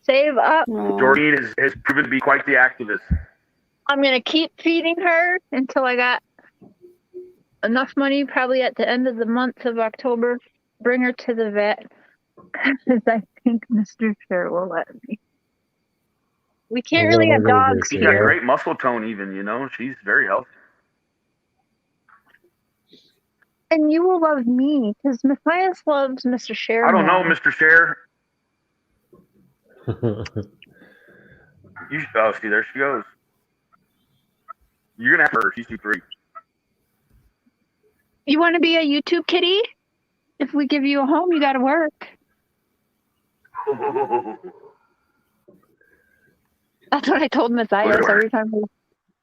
save up. Jordine has proven to be quite the activist. I'm gonna keep feeding her until I got enough money, probably at the end of the month of October. Bring her to the vet because I think Mr. Share will let me. We can't really have dogs She's got here. great muscle tone, even. You know, she's very healthy. And you will love me because Matthias loves Mr. Share. I don't know, Mr. Share. See, there she goes. You're gonna have her. She's 2-3. You want to be a YouTube kitty? If we give you a home, you got to work. That's what I told Matthias every time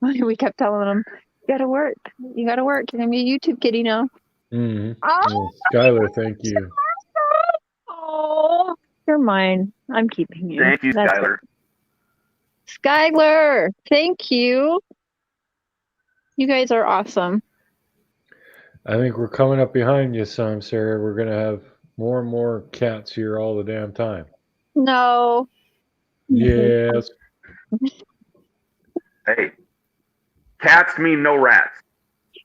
we kept telling him, you got to work. You got to work. You're going to be a YouTube kitty now. Mm-hmm. Oh, Skylar, thank you. Oh, you're mine. I'm keeping you. Thank you, That's Skylar. it. Skylar, thank you. You guys are awesome. I think we're coming up behind you some, Sarah. We're going to have more and more cats here all the damn time. No. Yes. Hey, cats mean no rats.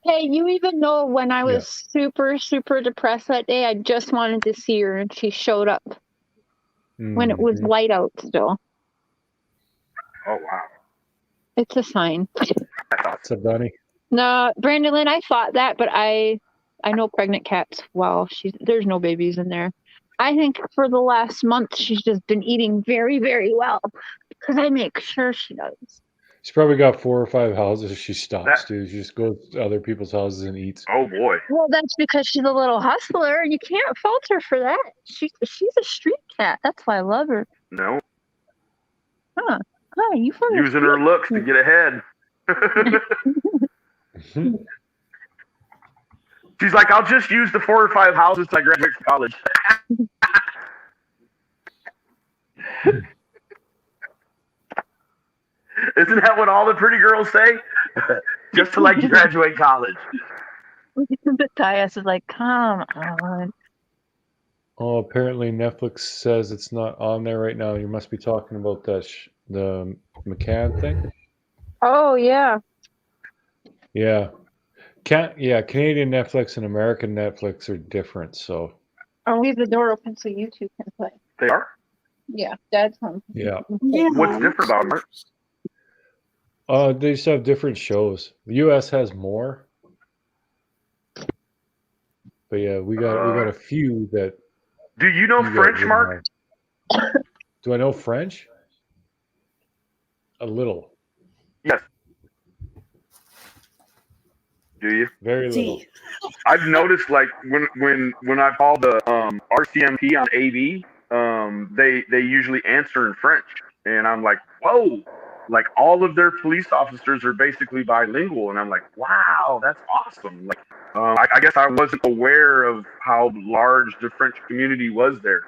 Hey, you even know when I was super, super depressed that day, I just wanted to see her, and she showed up when it was light out still. Oh, wow. It's a sign. What's up, Donnie? No, Brandon Lynn, I thought that, but I know pregnant cats well. There's no babies in there. I think for the last month, she's just been eating very, very well because I make sure she does. She's probably got 4 or 5 houses she stops to. She just goes to other people's houses and eats. Oh, boy. Well, that's because she's a little hustler. You can't fault her for that. She's a street cat. That's why I love her. No. Huh, you from Using her looks to get ahead. She's like, I'll just use the 4 or 5 houses till I graduate from college. Isn't that what all the pretty girls say? Just to like graduate college. Matthias is like, come on. Oh, apparently Netflix says it's not on there right now. You must be talking about the McCann thing. Oh yeah. Yeah. Canadian Netflix and American Netflix are different. So. I'll leave the door open so you two can play. They are? Yeah, Dad's home. Yeah. What's different about them? They just have different shows. The U.S. has more, but yeah, we got a few that. Do you know you French, wouldn't Mark? have. Do I know French? A little. Yes. Do you? Very little. See, I've noticed like when I call the RCMP on AV, they usually answer in French, and I'm like, whoa, like all of their police officers are basically bilingual, and I'm like, wow, that's awesome. Like, I guess I wasn't aware of how large the French community was there.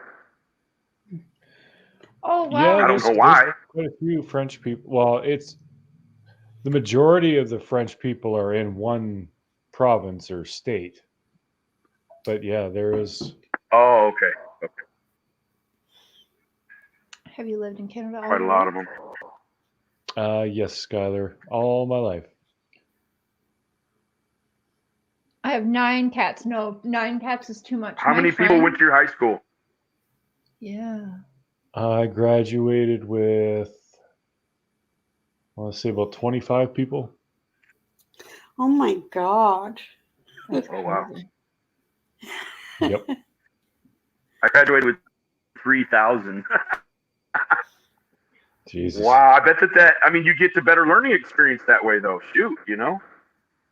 Oh Yeah, wow! I don't know why. there's quite a few French people. Well, it's the majority of the French people are in one province or state. But yeah, there is. Oh, okay. Have you lived in Canada all Quite a your lot life? of them. Yes, Skylar, all my life. I have 9 cats. No, 9 cats is too much. How My many people friend- went to your high school? Yeah. I graduated with, I want to say about 25 people. oh my God. That's Oh, wow. crazy. Yep. I graduated with 3,000. Jesus. Wow, I bet that I mean, you get to better learning experience that way, though. Shoot, you know?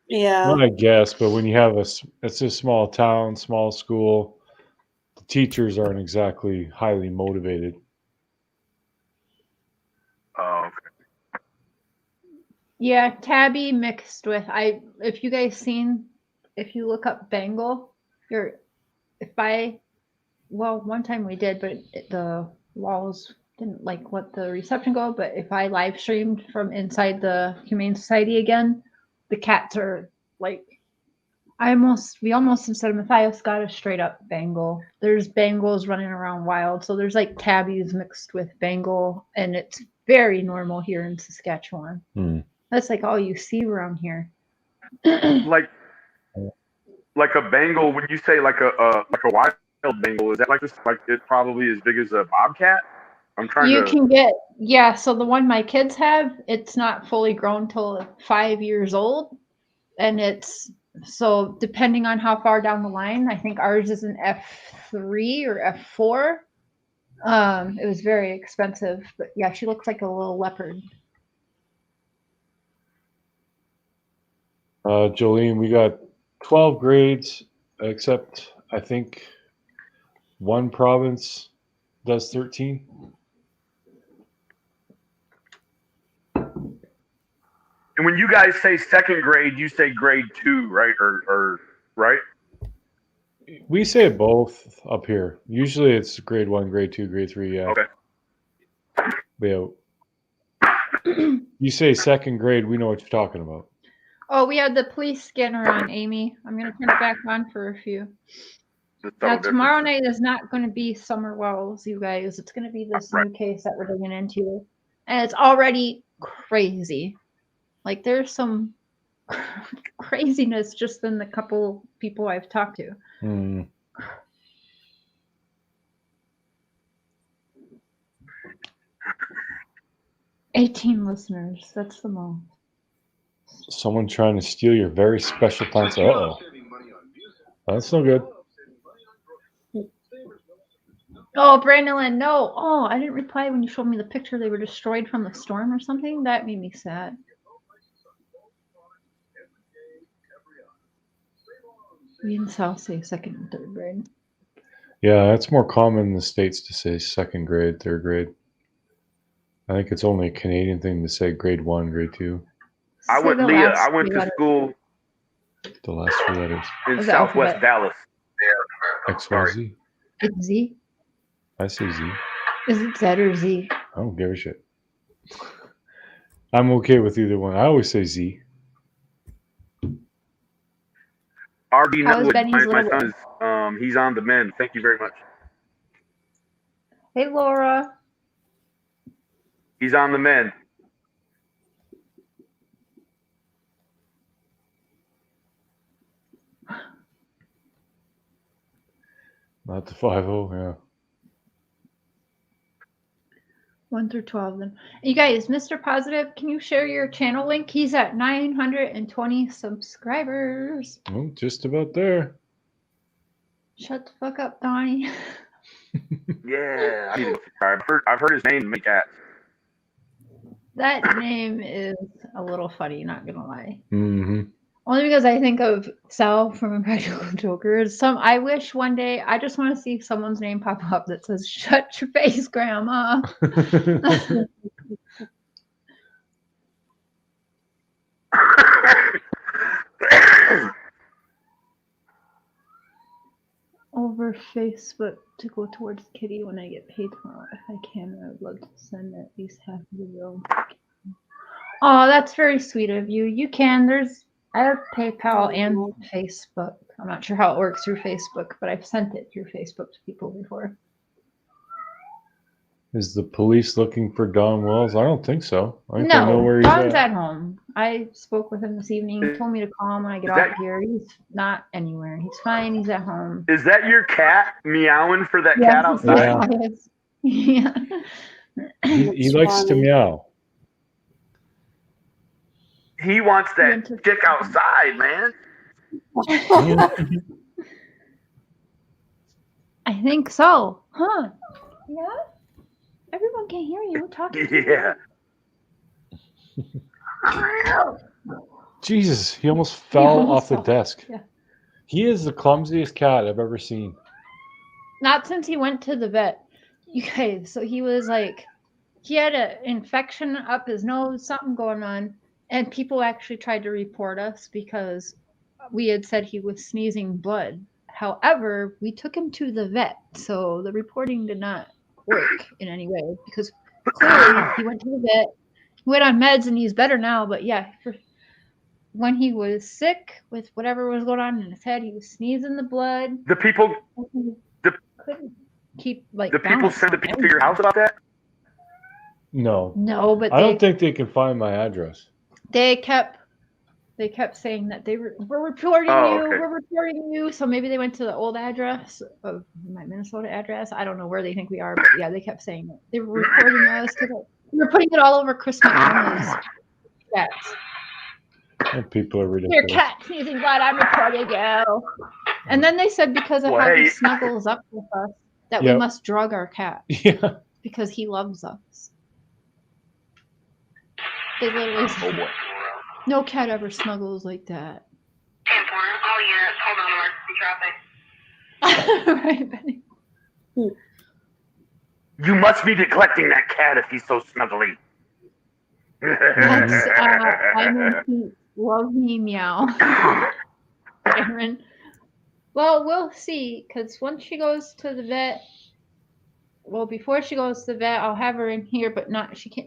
Yeah. Well, I guess, but when you have it's a small town, small school, the teachers aren't exactly highly motivated. Oh, okay. Yeah, tabby mixed with if you guys seen, if you look up Bengal, one time we did, but the walls didn't like let the reception go. But if I live streamed from inside the Humane Society again, the cats are like, we almost instead of Matthias got a straight up Bengal. There's Bengals running around wild, so there's like tabbies mixed with Bengal, and it's very normal here in Saskatchewan. That's like all you see around here. Like a Bengal, when you say like a wild Bengal, is that like this? Like it probably as big as a bobcat? I'm trying You to. can get, yeah. So the one my kids have, it's not fully grown till 5 years old, and it's so depending on how far down the line. I think ours is an F3 or F4. It was very expensive, but yeah, she looks like a little leopard. Jolene, we got 12 grades, except I think one province does 13. And when you guys say second grade, you say grade 2, right? Or right? We say both up here. Usually it's grade 1, grade 2, grade 3. Yeah. Okay. But yeah, you say second grade, we know what you're talking about. Oh, we had the police scanner on, Amy. I'm gonna turn it back on for a few. Now tomorrow night is not going to be Summer Wells, you guys. It's going to be this new case that we're digging into, and it's already crazy. Like there's some craziness just in the couple people I've talked to. 18 listeners. That's the most. Someone trying to steal your very special plants. Uh-oh. That's no good. Oh, Brandon, no. Oh, I didn't reply when you showed me the picture. They were destroyed from the storm or something. That made me sad. We in the South say second and third grade. Yeah, it's more common in the States to say second grade, third grade. I think it's only a Canadian thing to say grade 1, grade 2. I went to school The last 3 letters. in Southwest Dallas. XYZ. It's Z. I say Z. Is it Z or Z? I don't give a shit. I'm okay with either one. I always say Z. RD How is Nutwood, Benny's my little son is he's on the mend. Thank you very much. Hey, Laura. He's on the mend. Not the 5-0, yeah. 1 through 12 then. You guys, Mr. Positive, can you share your channel link? He's at 920 subscribers. Oh, just about there. Shut the fuck up, Donnie. Yeah, I need to subscribe. I've heard his name, Make Cats. That name is a little funny, not gonna lie. Mm-hmm. Only because I think of Sal from Impractical Jokers. I wish one day I just want to see someone's name pop up that says "Shut your face, Grandma." Over Facebook to go towards Kitty when I get paid tomorrow. If I can, I would love to send at least half of the bill. Oh, that's very sweet of you. You can. I have PayPal and Facebook. I'm not sure how it works through Facebook, but I've sent it through Facebook to people before. Is the police looking for Don Wells? I don't think so. I think they know where he's Don's at home. I spoke with him this evening. He told me to call him when I get off here. He's not anywhere. He's fine. He's at home. Is that your cat meowing for that cat outside? Yeah. He likes to meow. He wants that dick outside, man. I think so. Huh? Yeah? Everyone can hear you talking. Yeah. Jesus, he almost fell off the desk. Yeah. He is the clumsiest cat I've ever seen. Not since he went to the vet. You guys, so he was like, he had an infection up his nose, something going on. And people actually tried to report us because we had said he was sneezing blood. However, we took him to the vet. So the reporting did not work in any way because clearly he went to the vet, he went on meds and he's better now. But yeah, when he was sick with whatever was going on in his head, he was sneezing the blood. The people couldn't keep like the people sent the people to your house about that? No, but I don't think they can find my address. They kept saying that we're reporting we're reporting you. So maybe they went to the old address of my Minnesota address. I don't know where they think we are, but yeah, they kept saying that they were reporting us because we were putting it all over Chris McDonald's cats. And people are ridiculous. Your cat sneezing blood, I'm reporting you. And then they said because of how he snuggles up with us that we must drug our cat. Yeah. Because he loves us. They literally said, no cat ever snuggles like that. 10-4. Oh, yes. Hold on, Mark. Be dropping. Right, Benny. You must be neglecting that cat if he's so snuggly. That's, I know he love me meow. Aaron. Well, we'll see, because once she goes to the vet, before she goes to the vet, I'll have her in here, but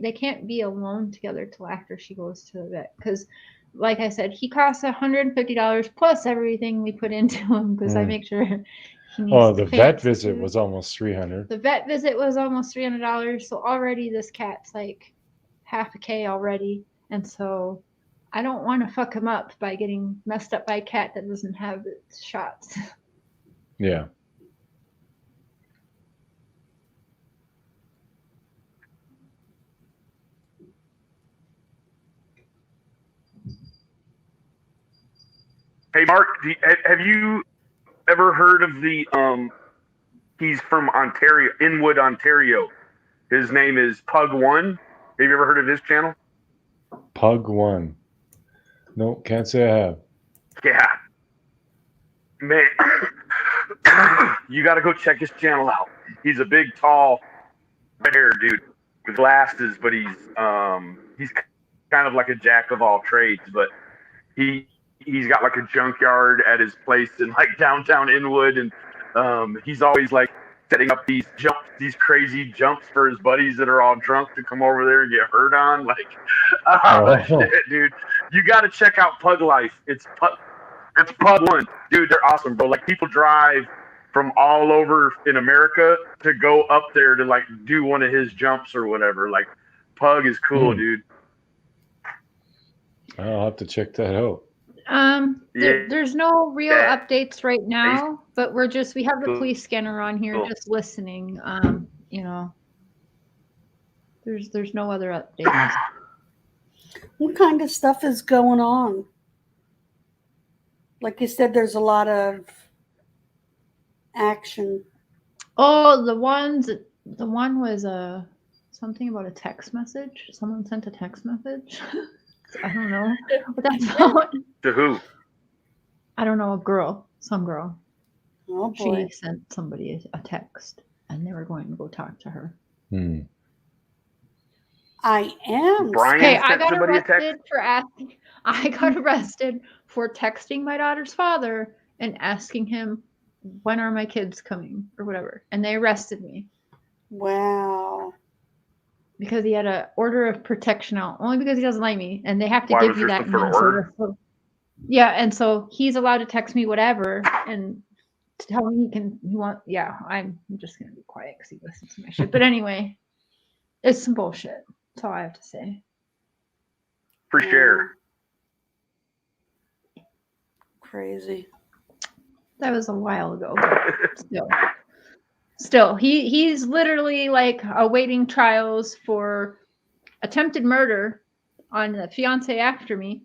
they can't be alone together till after she goes to the vet. Because, like I said, he costs $150 plus everything we put into him, because I make sure he needs the vet visit was almost $300. The vet visit was almost $300, so already this cat's like half a K already. And so I don't want to fuck him up by getting messed up by a cat that doesn't have its shots. Yeah. Hey, Mark, have you ever heard of he's from Ontario, Inwood, Ontario. His name is Pug1. Have you ever heard of his channel? Pug1. No, can't say I have. Yeah. Man, you got to go check his channel out. He's a big, tall, red-haired dude with glasses, but he's kind of like a jack of all trades, but he's got like a junkyard at his place in like downtown Inwood, and he's always like setting up these crazy jumps for his buddies that are all drunk to come over there and get hurt on. Like, shit, dude, you got to check out Pug Life. It's Pug1, dude. They're awesome, bro. Like, people drive from all over in America to go up there to like do one of his jumps or whatever. Like, Pug is cool, dude. I'll have to check that out. There's no real updates right now, but we have the police scanner on here just listening. You know, He's got like a junkyard at his place in like downtown Inwood, and he's always like setting up these jumps for his buddies that are all drunk to come over there and get hurt on. Like, dude, you got to check out Pug Life. It's Pug1, dude. They're awesome, bro. Like, people drive from all over in America to go up there to like do one of his jumps or whatever. Like, Pug is cool, dude. There's no real updates right now, but we have the police scanner on here just listening. You know. There's no other updates. What kind of stuff is going on? Like you said, there's a lot of action. Oh, the one was something about a text message. Someone sent a text message. I don't know what that's about. To who? I don't know, some girl. Oh boy. She sent somebody a text, and they were going to go talk to her. I am. Brian Okay, sent I got somebody a text? arrested for asking. I got arrested for texting my daughter's father and asking him, "When are my kids coming?" or whatever, and they arrested me Wow. because he had an order of protection out, only because he doesn't like me, and they have to Why give was you there that some in sort of order? Minnesota. Yeah, and so he's allowed to text me whatever, and to tell me I'm just gonna be quiet because he listens to my shit. But anyway, it's some bullshit. That's all I have to say. For sure. Crazy. That was a while ago, but still, he's literally like awaiting trials for attempted murder on the fiance after me.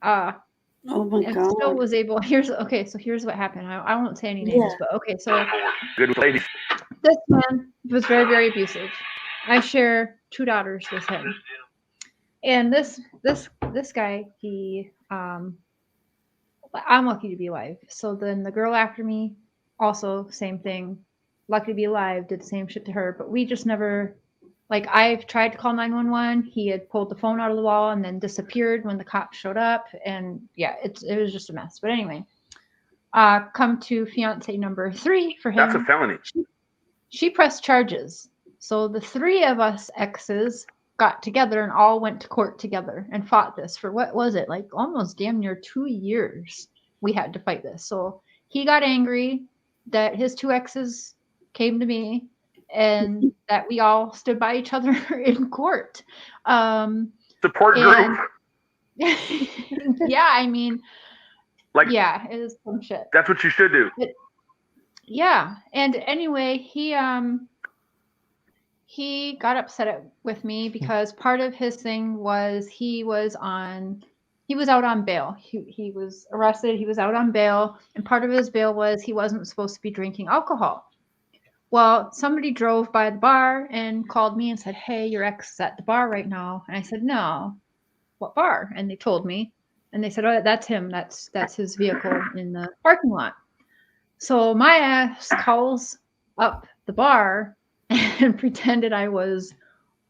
Oh my And God. still was able. Here's what happened. I won't say any names, but okay. So Good lady. this man was very, very abusive. I share 2 daughters with him, and this guy, I'm lucky to be alive. So then the girl after me, also same thing. Lucky to be alive, did the same shit to her, but we just never. Like, I've tried to call 911. He had pulled the phone out of the wall and then disappeared when the cops showed up. And yeah, it was just a mess. But anyway, come to fiance number 3 for him. That's a felony. She pressed charges. So the 3 of us exes got together and all went to court together and fought this for, what was it? Like almost damn near 2 years we had to fight this. So he got angry that his 2 exes came to me and that we all stood by each other in court. Support group. Yeah, I mean, Like, yeah, it is some shit. that's what you should do. But, yeah, and anyway, he got upset with me because part of his thing was he was out on bail. He was arrested. He was out on bail, and part of his bail was he wasn't supposed to be drinking alcohol. Well, somebody drove by the bar and called me and said, "Hey, your ex is at the bar right now." And I said, "No, what bar?" And they told me, and they said, "Oh, that's him. That's his vehicle in the parking lot." So my ass calls up the bar and pretended I was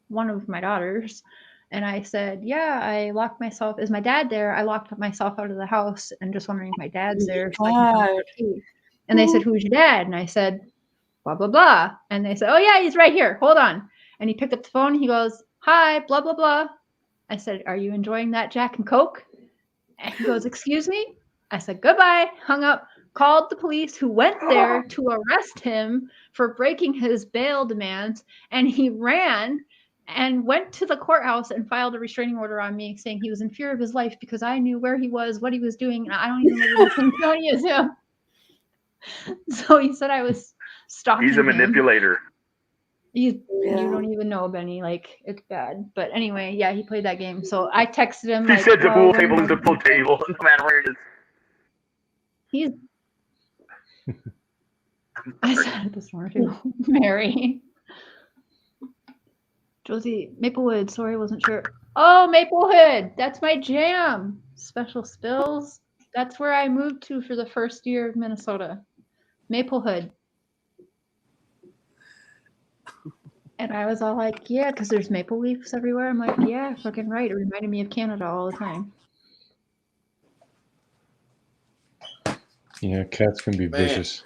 one of my daughters. And I said, "Yeah, I locked myself. Is my dad there? I locked myself out of the house and just wondering if my dad's there." So I can come to the key. And they said, "Who's your dad?" And I said, "Blah, blah, blah." And they said, "Oh, yeah, he's right here. Hold on." And he picked up the phone. He goes, "Hi, blah, blah, blah." I said, "Are you enjoying that Jack and Coke?" And he goes, "Excuse me?" I said, "Goodbye." Hung up, called the police who went there to arrest him for breaking his bail demands. And he ran and went to the courthouse and filed a restraining order on me saying he was in fear of his life because I knew where he was, what he was doing. And I don't even live in the same county as him. So he said I was stalking He's a him. manipulator. You don't even know, Benny. Like, it's bad. But anyway, yeah, he played that game. So I texted him. He like, said the "Oh, pool when table am is I-" a pool table, no matter where it is. I said it this morning too. Mary. Josie, Maplewood. Sorry, I wasn't sure. Oh, Maplewood. That's my jam. Special Spills. That's where I moved to for the first year of Minnesota. Maplewood. And I was all like, yeah, because there's maple leaves everywhere. I'm like, yeah, fucking right. It reminded me of Canada all the time. Yeah, cats can be vicious.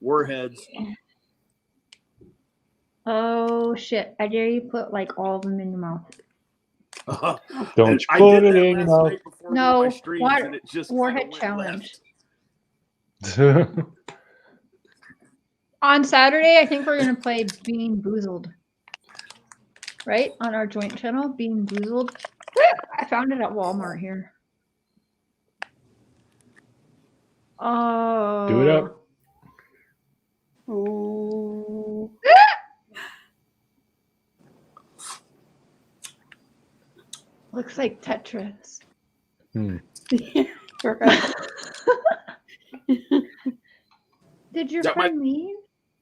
Warheads. Oh, shit. I dare you put, like, all of them in your mouth. Don't I put did it that in your last mouth. night before one of my streams, and it just Warhead kinda went challenge. left. On Saturday, I think we're going to play Being Boozled. Right? On our joint channel, Being Boozled. I found it at Walmart here. Oh. Do it up. Oh. Looks like Tetris. Right. Did your That might friend leave?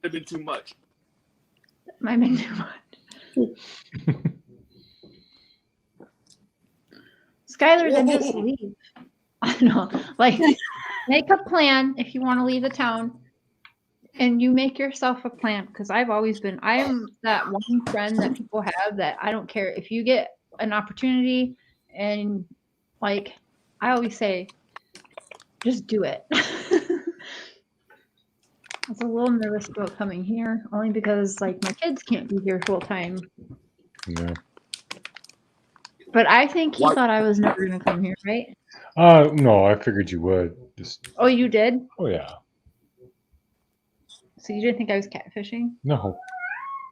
have been too much. Might have been too much. Skylar, then just leave. I know. Like, make a plan if you want to leave the town. And you make yourself a plan, because I am that one friend that people have that I don't care if you get an opportunity, and like I always say, just do it. I was a little nervous about coming here, only because like my kids can't be here full time. Yeah. But I think he Why- thought I was never going to come here, right? No, I figured you would. Oh, you did? Oh yeah. So you didn't think I was catfishing? No.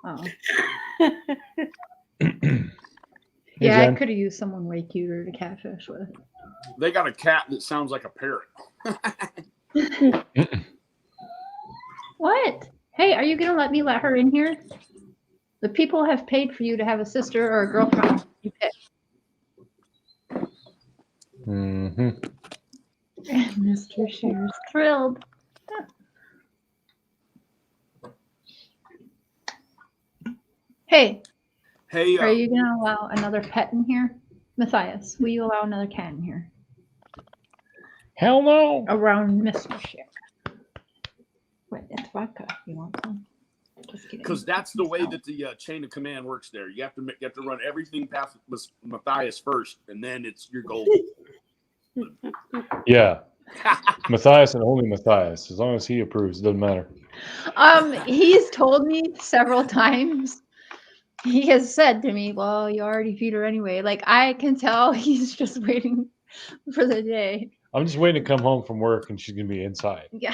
Oh. Hey, Yeah, Jen. I could have used someone way cuter to catfish with. They got a cat that sounds like a parrot. What? Hey, are you going to let me let her in here? The people have paid for you to have a sister or a girlfriend. You pick. Mm-hmm. And Mr. Shear's thrilled. Hey, Hey, are you going to allow another pet in here? Matthias, will you allow another cat in here? Hell no. Around Mr. Shear. Wait, it's vodka. You want some? Just kidding. because that's the way that the chain of command works there. You have to run everything past Matthias first, and then it's your goal. Yeah. Matthias and only Matthias. As long as he approves, it doesn't matter. He's told me several times. He has said to me, well, you already feed her anyway. Like, I can tell he's just waiting for the day. I'm just waiting to come home from work and she's gonna be inside. Yeah.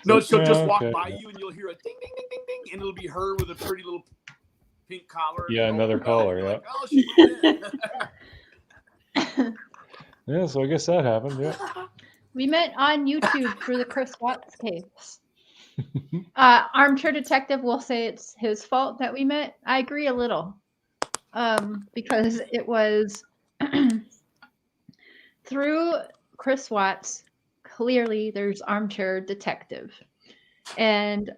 No, she'll just walk Okay. by you and you'll hear a ding, ding, ding, ding, ding, and it'll be her with a pretty little pink collar. Yeah, and another gold collar, belt. yeah. Like, oh, she moved in. Yeah, so I guess that happened. Yeah. We met on YouTube for the Chris Watts case. Armchair Detective will say it's his fault that we met. I agree a little. Because it was through Chris Watts, clearly there's Armchair Detective. And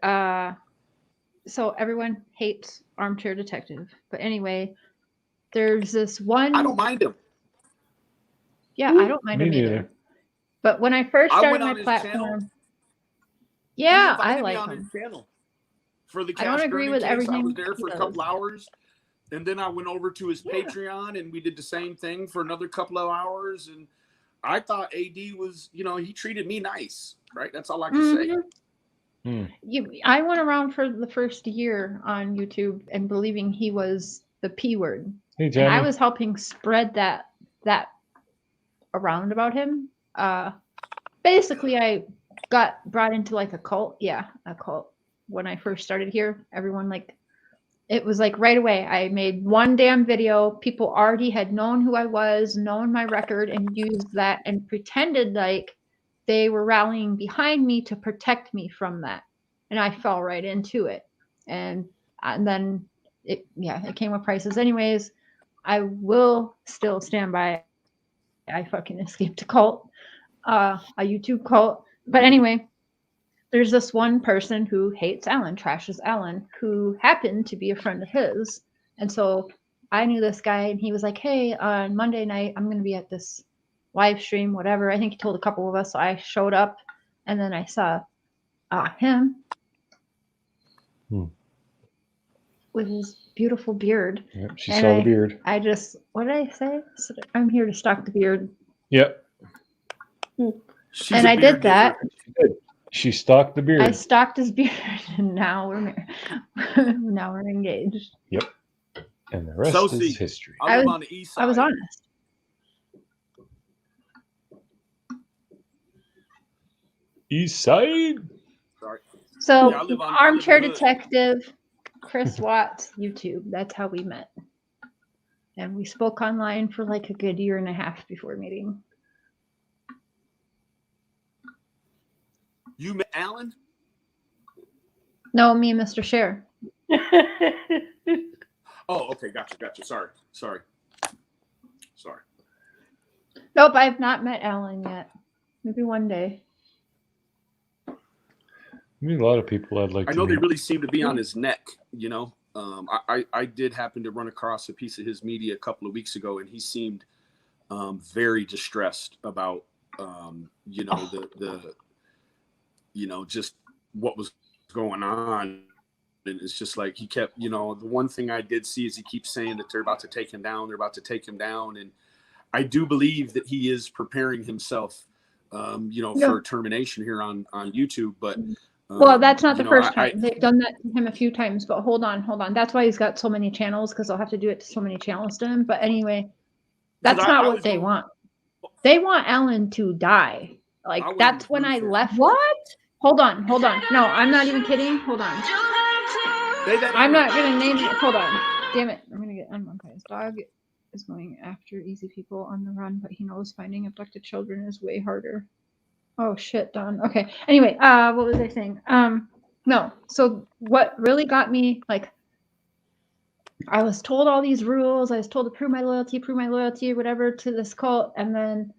so everyone hates Armchair Detective. But anyway, there's this one. I don't mind him. Yeah, I don't mind Me him either. neither. But when I first I started went my on his platform, channel. He yeah, invited I me like on him. his channel for the I don't cash agree burning with case. I was everything there for he a couple does. hours, and then I went over to his Patreon, and we did the same thing for another couple of hours. And I thought AD was, he treated me nice, right? That's all I can say. I went around for the first year on YouTube and believing he was the P word. Hey, And I Jenny. was helping spread that around about him. Basically, I got brought into like a cult. Yeah, a cult. When I first started here, everyone it was like right away. I made one damn video. People already had known who I was, known my record, and used that and pretended like they were rallying behind me to protect me from that. And I fell right into it. And then it came with prices. Anyways, I will still stand by. I fucking escaped a cult, a YouTube cult. But anyway, there's this one person who hates Alan, trashes Alan, who happened to be a friend of his. And so I knew this guy, and he was like, hey, on Monday night, I'm going to be at this live stream, whatever. I think he told a couple of us. So I showed up, and then I saw him with his beautiful beard. Yep, she And saw the beard. I just, what did I say? I'm here to stalk the beard. Yep. She's And a I beard did that. giver. She stalked the beard. I stalked his beard, and now we're engaged. Yep. And the rest Sophie, is history. I live on the east side. I was honest. East side. Sorry. So, Yeah, I live Armchair in the hood. Detective, Chris Watts, YouTube. That's how we met. And we spoke online for like a good year and a half before meeting. You met Alan? No, me and Mr. Cher. Oh, okay, gotcha. Sorry. Nope, I've not met Alan yet. Maybe one day. I mean, a lot of people I'd like I to know meet. they really seem to be on his neck, you know. I did happen to run across a piece of his media a couple of weeks ago, and he seemed very distressed about you know, the you know, just what was going on. And it's just like he kept, you know, the one thing I did see is he keeps saying that they're about to take him down. And I do believe that he is preparing himself, you know, for termination here on YouTube. But well, that's not the first time. They've done that to him a few times. But hold on. That's why he's got so many channels, because they'll have to do it to so many channels to him. But anyway, that's not what they want. They want Alan to die. Like, that's when I left. What? Hold on. No, I'm not even kidding. Hold on. I'm not gonna name it. Hold on. Damn it. I'm gonna get unmonetized. His dog is going after easy people on the run, but he knows finding abducted children is way harder. Oh shit, Don. Okay. Anyway, what was I saying? No. So what really got me, like, I was told all these rules. I was told to prove my loyalty, whatever, to this cult, and then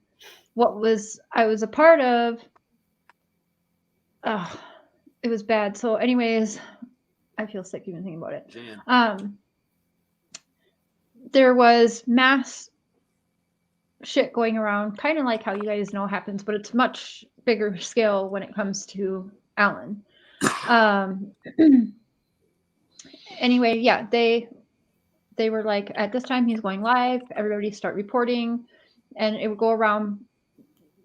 I was a part of. It was bad. So, anyways, I feel sick even thinking about it. There was mass shit going around, kind of like how you guys know happens, but it's much bigger scale when it comes to Alan. Anyway, yeah, they were like, at this time he's going live, everybody start reporting, and it would go around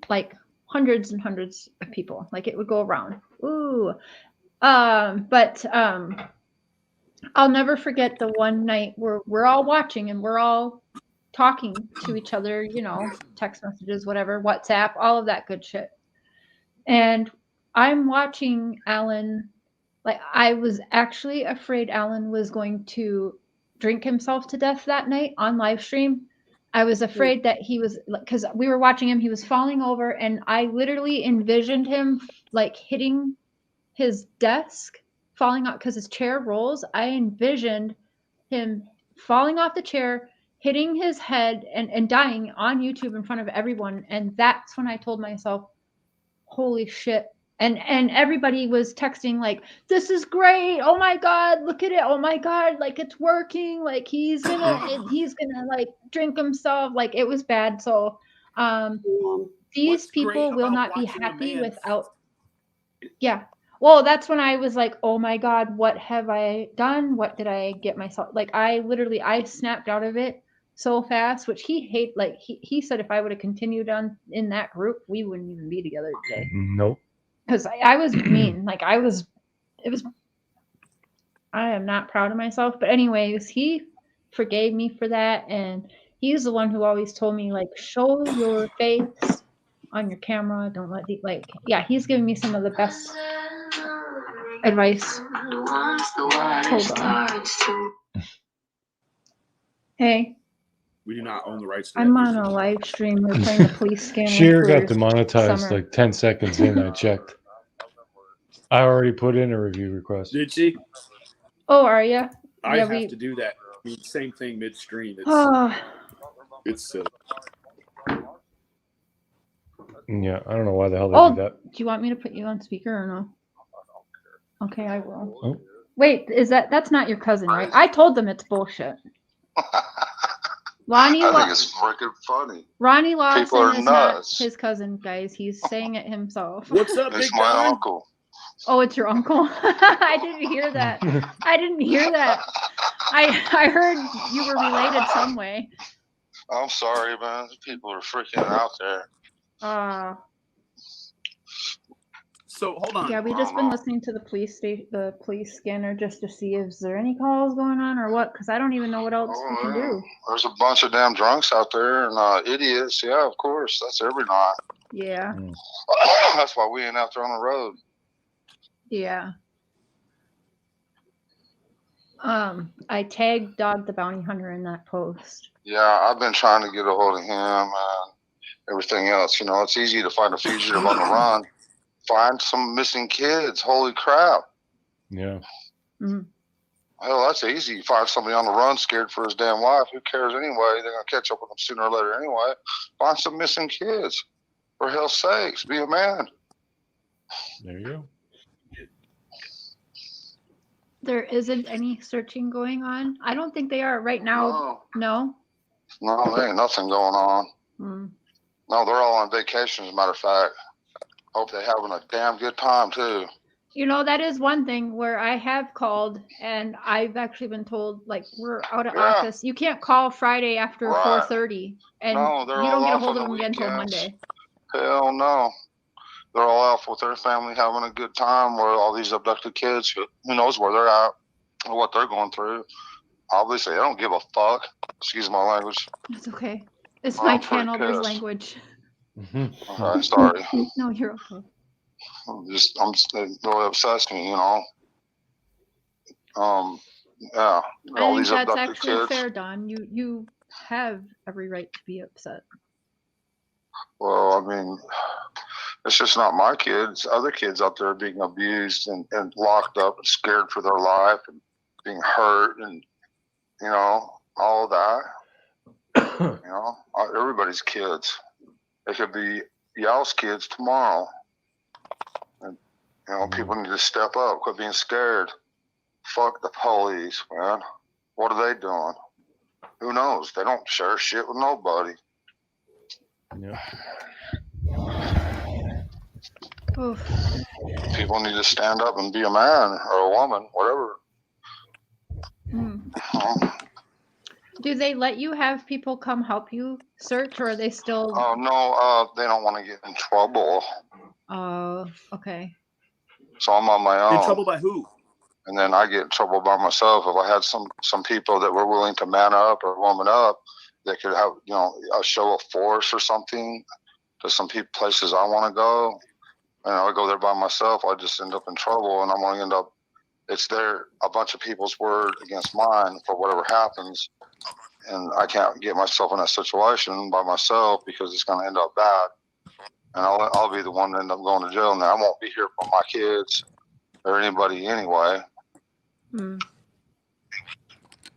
like hundreds and hundreds of people. Like, it would go around. Ooh. But I'll never forget the one night where we're all watching and we're all talking to each other, you know, text messages, whatever, WhatsApp, all of that good shit. And I'm watching Alan. Like, I was actually afraid Alan was going to drink himself to death that night on live stream. I was afraid that he was, because we were watching him, he was falling over, and I literally envisioned him like hitting his desk, falling out, because his chair rolls. I envisioned him falling off the chair, hitting his head, and dying on YouTube in front of everyone. And that's when I told myself, holy shit. And everybody was texting like, this is great. Oh my God, look at it. Oh my God, like, it's working. Like, he's gonna like drink himself. Like, it was bad. So these people will not be happy without. Yeah. Well, that's when I was like, oh my God, what have I done? What did I get myself? Like, I snapped out of it so fast, which he like, he said if I would have continued on in that group, we wouldn't even be together today. Nope. Because I was mean. Like, I am not proud of myself. But anyways, he forgave me for that. And he's the one who always told me, like, show your face on your camera. Don't let he's giving me some of the best advice. Hold on. Hey. We do not own the rights to I'm on a live stream. We're playing the police scanner. Cher got demonetized like 10 seconds in. I checked. I already put in a review request. Did she? Oh, are you? I have to do that. I mean, same thing midstream. It's Yeah, I don't know why the hell they did that. Do you want me to put you on speaker or no? Okay, I will. Oh. Wait, that's not your cousin, right? I told them it's bullshit. I think it's freaking funny. Ronnie Lawson People are is nuts. not his cousin, guys. He's saying it himself. What's up, It's big my Don? uncle. Oh, it's your uncle? I didn't hear that. I heard you were related some way. I'm sorry, man. People are freaking out there. So hold on. Yeah, we just been listening to the police scanner just to see if there any calls going on or what, because I don't even know what else we can do. There's a bunch of damn drunks out there and idiots. Yeah, of course. That's every night. Yeah. That's why we ain't out there on the road. Yeah. I tagged Dog the Bounty Hunter in that post. Yeah, I've been trying to get a hold of him and everything else. You know, it's easy to find a fugitive on the run. Find some missing kids. Holy crap. Yeah. Mm. Hell, that's easy. You find somebody on the run scared for his damn life. Who cares anyway? They're going to catch up with them sooner or later anyway. Find some missing kids. For hell's sakes, be a man. There you go. There isn't any searching going on. I don't think they are right now. No. No, there ain't nothing going on. Mm. No, they're all on vacation, as a matter of fact. Hope they're having a damn good time, too. You know, that is one thing where I have called and I've actually been told, like, we're out of office. You can't call Friday after 4:30 and No, they're you don't all get a off hold on of the them again until weekends. Monday. Hell no. They're all off with their family having a good time where all these abducted kids, who knows where they're at or what they're going through. Obviously, I don't give a fuck. Excuse my language. It's okay. It's my channel. There's pissed. language. Okay, sorry. No, you're okay. I'm just it really upsets me, you know. Yeah. I All think these that's abducted actually kids. fair, Don. You have every right to be upset. Well, I mean, it's just not my kids. Other kids out there being abused and locked up and scared for their life and being hurt and, you know, all of that. You know, everybody's kids. It could be y'all's kids tomorrow. And, you know, people need to step up, quit being scared. Fuck the police, man. What are they doing? Who knows? They don't share shit with nobody. Yeah. Oof. People need to stand up and be a man or a woman, whatever. Do they let you have people come help you search, or are they still? Oh no, they don't want to get in trouble. Oh, okay. So I'm on my own. In trouble by who? And then I get in trouble by myself. If I had some people that were willing to man up or woman up, that could have, you know, a show of force or something to some places I want to go, and I go there by myself, I just end up in trouble, and I'm going to end up. It's a bunch of people's word against mine for whatever happens, and I can't get myself in that situation by myself because it's going to end up bad, and I'll be the one that end up going to jail. Now I won't be here for my kids or anybody anyway.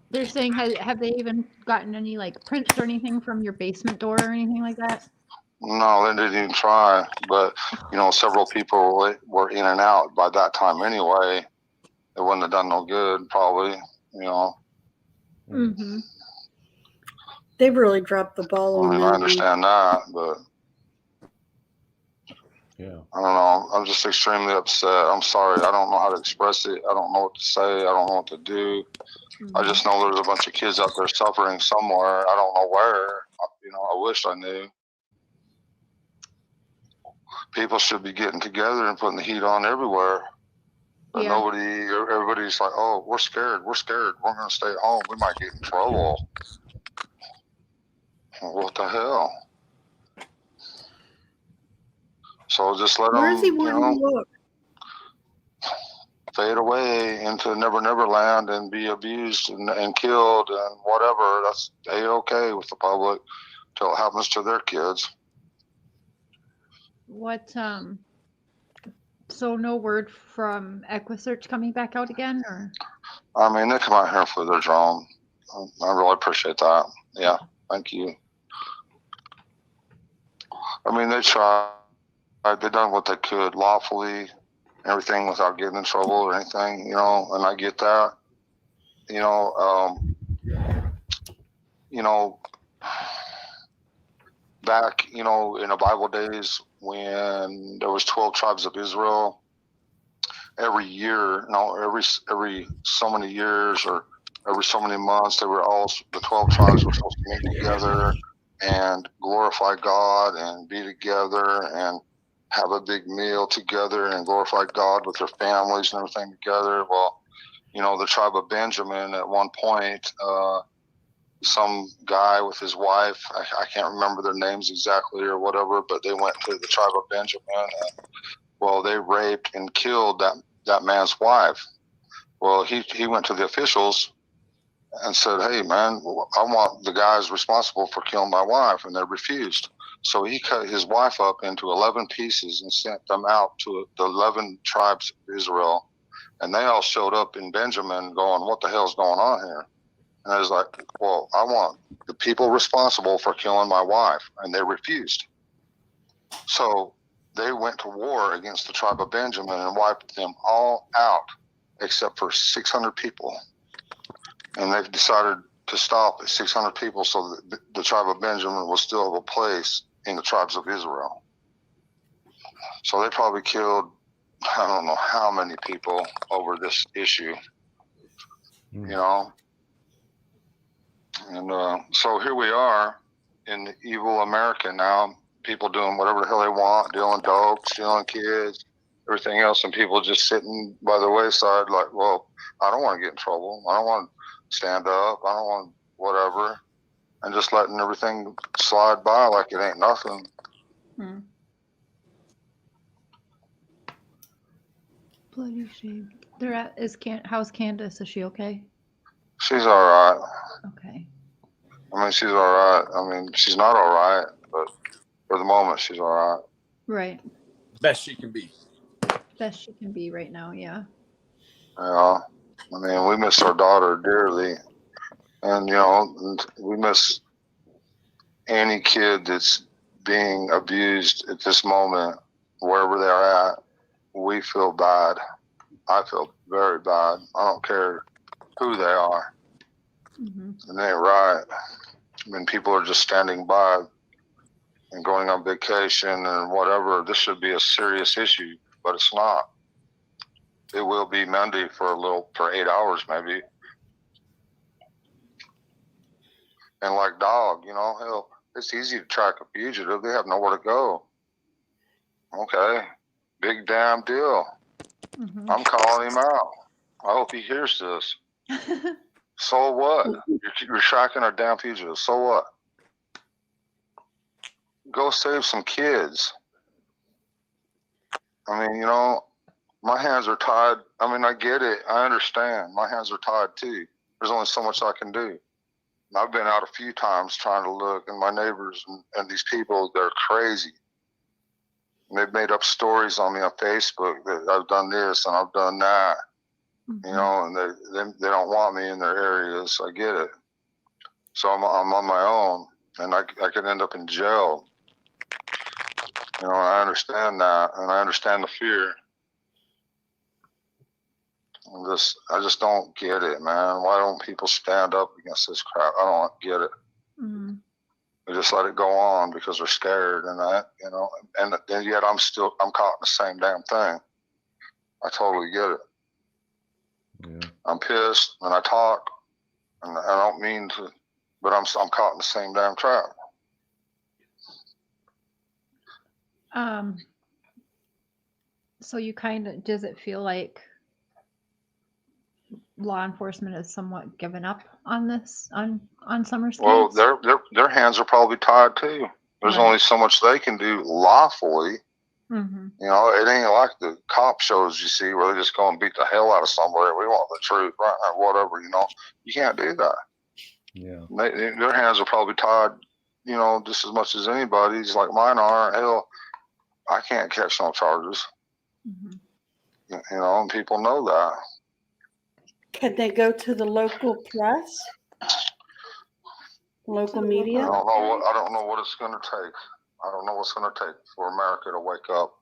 They're saying, have they even gotten any like prints or anything from your basement door or anything like that? No, they didn't even try. But you know, several people were in and out by that time anyway. It wouldn't have done no good, probably. You know. Mm-hmm. They've really dropped the ball on I mean, that. I understand that, but yeah, I don't know. I'm just extremely upset. I'm sorry. I don't know how to express it. I don't know what to say. I don't know what to do. I just know there's a bunch of kids out there suffering somewhere. I don't know where. You know, I wish I knew. People should be getting together and putting the heat on everywhere. But everybody's like, oh, we're scared. We're scared. We're going to stay at home. We might get in trouble. What the hell? So just let Where them, is he wanting to look? fade away into Never Never Land and be abused and killed and whatever. That's A-okay with the public till it happens to their kids. What, so no word from EquiSearch coming back out again, or? I mean, they come out here for their drone. I really appreciate that. Yeah, thank you. I mean, they tried. They done what they could lawfully, everything without getting in trouble or anything, you know, and I get that. You know, back, you know, in the Bible days when there was 12 tribes of Israel, every so many years or every so many months, the 12 tribes were supposed to meet together and glorify God and be together and have a big meal together and glorify God with their families and everything together. Well, you know, the tribe of Benjamin at one point, some guy with his wife, I can't remember their names exactly or whatever, but they went to the tribe of Benjamin and, well, they raped and killed that man's wife. Well, he went to the officials and said, hey, man, I want the guys responsible for killing my wife, and they refused. So he cut his wife up into 11 pieces and sent them out to the 11 tribes of Israel And they all showed up in Benjamin going, what the hell's going on here? And I was like, well, I want the people responsible for killing my wife. And they refused. So they went to war against the tribe of Benjamin and wiped them all out except for 600 people. And they've decided to stop at 600 people so that the tribe of Benjamin will still have a place in the tribes of Israel. So they probably killed, I don't know how many people over this issue, you know? And so here we are in the evil America now, people doing whatever the hell they want, dealing dope, stealing kids, everything else, and people just sitting by the wayside like, well, I don't want to get in trouble. I don't want to stand up. I don't want whatever. And just letting everything slide by like it ain't nothing. Bloody shame. How's Candace? Is she okay? She's all right. Okay. I mean, she's all right. I mean, she's not all right, but for the moment, she's all right. Right. Best she can be. Best she can be right now, yeah. Yeah. I mean, we miss our daughter dearly. And, you know, we miss any kid that's being abused at this moment, wherever they're at. We feel bad. I feel very bad. I don't care who they are. Mm-hmm. And they ain't right. I mean, people are just standing by and going on vacation and whatever. This should be a serious issue, but it's not. It will be Monday for 8 hours maybe. And like dog, you know, hell, it's easy to track a fugitive. They have nowhere to go. Okay, big damn deal. Mm-hmm. I'm calling him out. I hope he hears this. So what? You're tracking a damn fugitive. So what? Go save some kids. I mean, you know, my hands are tied. I mean, I get it. I understand. My hands are tied too. There's only so much I can do. And I've been out a few times trying to look, and my neighbors and these people, they're crazy. And they've made up stories on me on Facebook that I've done this and I've done that. Mm-hmm. You know, and they don't want me in their areas. I get it. So I'm on my own, and I could end up in jail. You know, I understand that, and I understand the fear. I just don't get it, man. Why don't people stand up against this crap? I don't get it. Mm-hmm. They just let it go on because they're scared, and you know, and yet I'm caught in the same damn thing. I totally get it. Yeah. I'm pissed and I talk, and I don't mean to, but I'm caught in the same damn trap. So you does it feel like law enforcement has somewhat given up on this, on Summer's case? Well, their hands are probably tied too. There's Right. only so much they can do lawfully. Mm-hmm. You know, it ain't like the cop shows you see where they just go and beat the hell out of somebody. We want the truth, right? Or whatever, you know. You can't do that. Yeah. Their hands are probably tied, you know, just as much as anybody's, like mine are. Hell, I can't catch no charges. Mm-hmm. You know, and people know that. Could they go to the local press? Local media? I don't know what it's going to take. I don't know what's going to take for America to wake up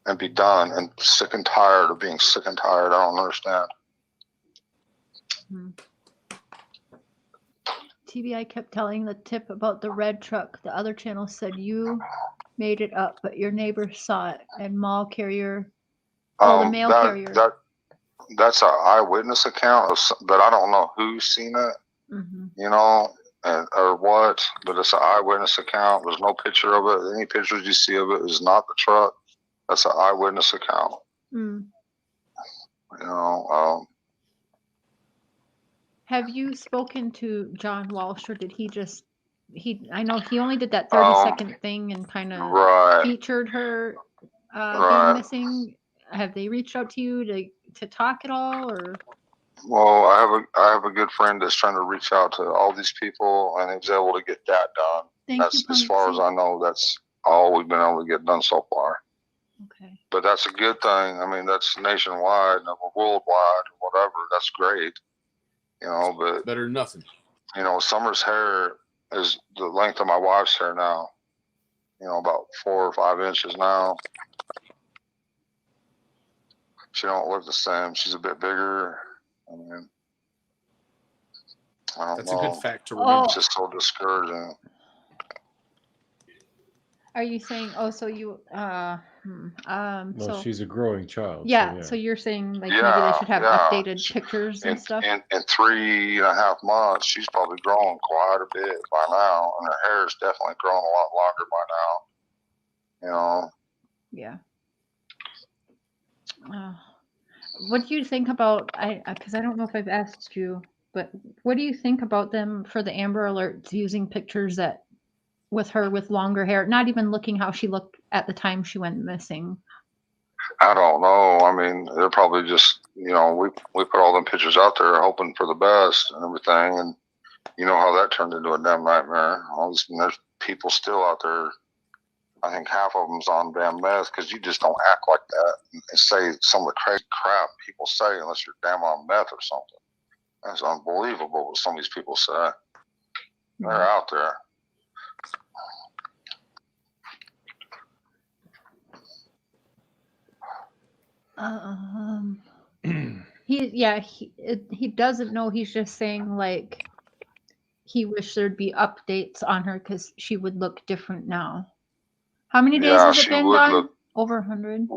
and be done and sick and tired of being sick and tired. I don't understand. Mm-hmm. TBI kept telling the tip about the red truck. The other channel said you made it up, but your neighbor saw it. And mail carrier. The mail carrier. That's an eyewitness account, but I don't know who's seen it. Mm-hmm. You know, or what, but it's an eyewitness account. There's no picture of it. Any pictures you see of it is not the truck. That's an eyewitness account. Mm. You know. Have you spoken to John Walsh, or did I know he only did that 30-second thing and kind of featured her being missing. Have they reached out to you to talk at all, or? Well, I have a good friend that's trying to reach out to all these people, and he was able to get that done. That's as far as I know. That's all we've been able to get done so far. Okay. but that's a good thing. I mean, that's nationwide, worldwide, whatever. That's great, but better than nothing. Summer's hair is the length of my wife's hair now, about 4 or 5 inches now. She don't look the same. She's a bit bigger. I mean, I don't That's know. a good fact to remember. It's just so discouraging. Are you saying? Oh, so you Well, she's a growing child. Yeah. So you're saying maybe they should have updated pictures and stuff. In 3.5 months, she's probably grown quite a bit by now, and her hair is definitely grown a lot longer by now. Yeah. What do you think about? Because I don't know if I've asked you, but what do you think about them for the Amber Alerts using pictures with her with longer hair, not even looking how she looked at the time she went missing? I don't know. I mean, they're probably just, we put all them pictures out there hoping for the best and everything. And you know how that turned into a damn nightmare. There's people still out there. I think half of them's on damn meth because you just don't act like that and say some of the crazy crap people say unless you're damn on meth or something. That's unbelievable what some of these people say. They're out there. He doesn't know. He's just saying like he wished there'd be updates on her because she would look different now. How many days has it been, Don? Over 100.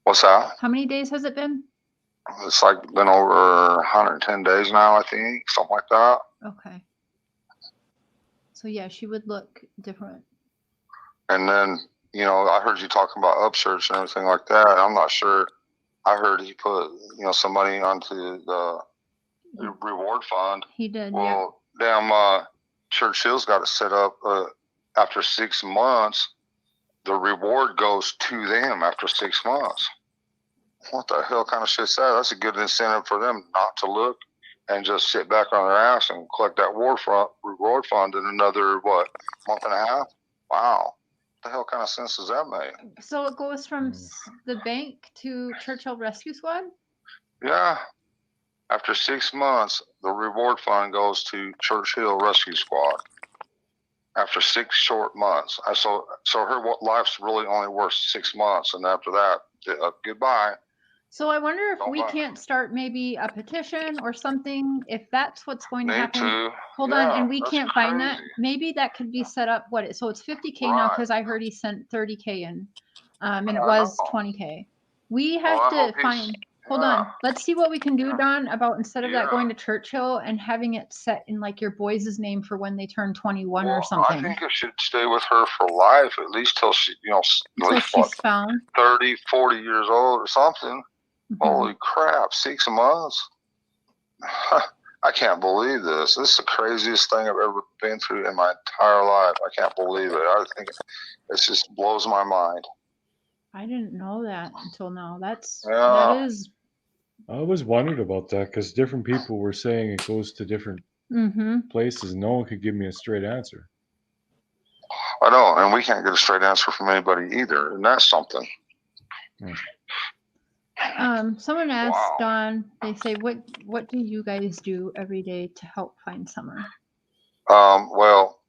What's that? How many days has it been? It's like been over 110 days now, I think, something like that. Okay. So yeah, she would look different. And then, I heard you talking about upsearch and everything like that. I'm not sure. I heard he put, some money onto the reward fund. He did. Well, damn, Churchill's got it set up. After 6 months, the reward goes to them after 6 months. What the hell kind of shit's that? That's a good incentive for them not to look and just sit back on their ass and collect that reward fund in another, month and a half? Wow. What the hell kind of sense does that make? So it goes from the bank to Churchill Rescue Squad? Yeah. After 6 months, the reward fund goes to Churchill Rescue Squad. After 6 short months. So her life's really only worth 6 months, and after that, goodbye. So I wonder if we can't start maybe a petition or something, if that's what's going to happen. Hold on, and we can't find that. Maybe that could be set up. So it's 50K now because I heard he sent 30K in, and it was 20K. We have to find. Hold on. Let's see what we can do, Don, about instead of that going to Churchill and having it set in like your boys' name for when they turn 21 or something. I think it should stay with her for life, at least till she, until she's found 30, 40 years old or something. Mm-hmm. Holy crap, 6 months. I can't believe this. This is the craziest thing I've ever been through in my entire life. I can't believe it. I think it just blows my mind. I didn't know that until now. That is. I always wondered about that because different people were saying it goes to different places. And no one could give me a straight answer. I know, and we can't get a straight answer from anybody either, and that's something. Someone asked Don. They say, "What do you guys do every day to help find Summer?" Well,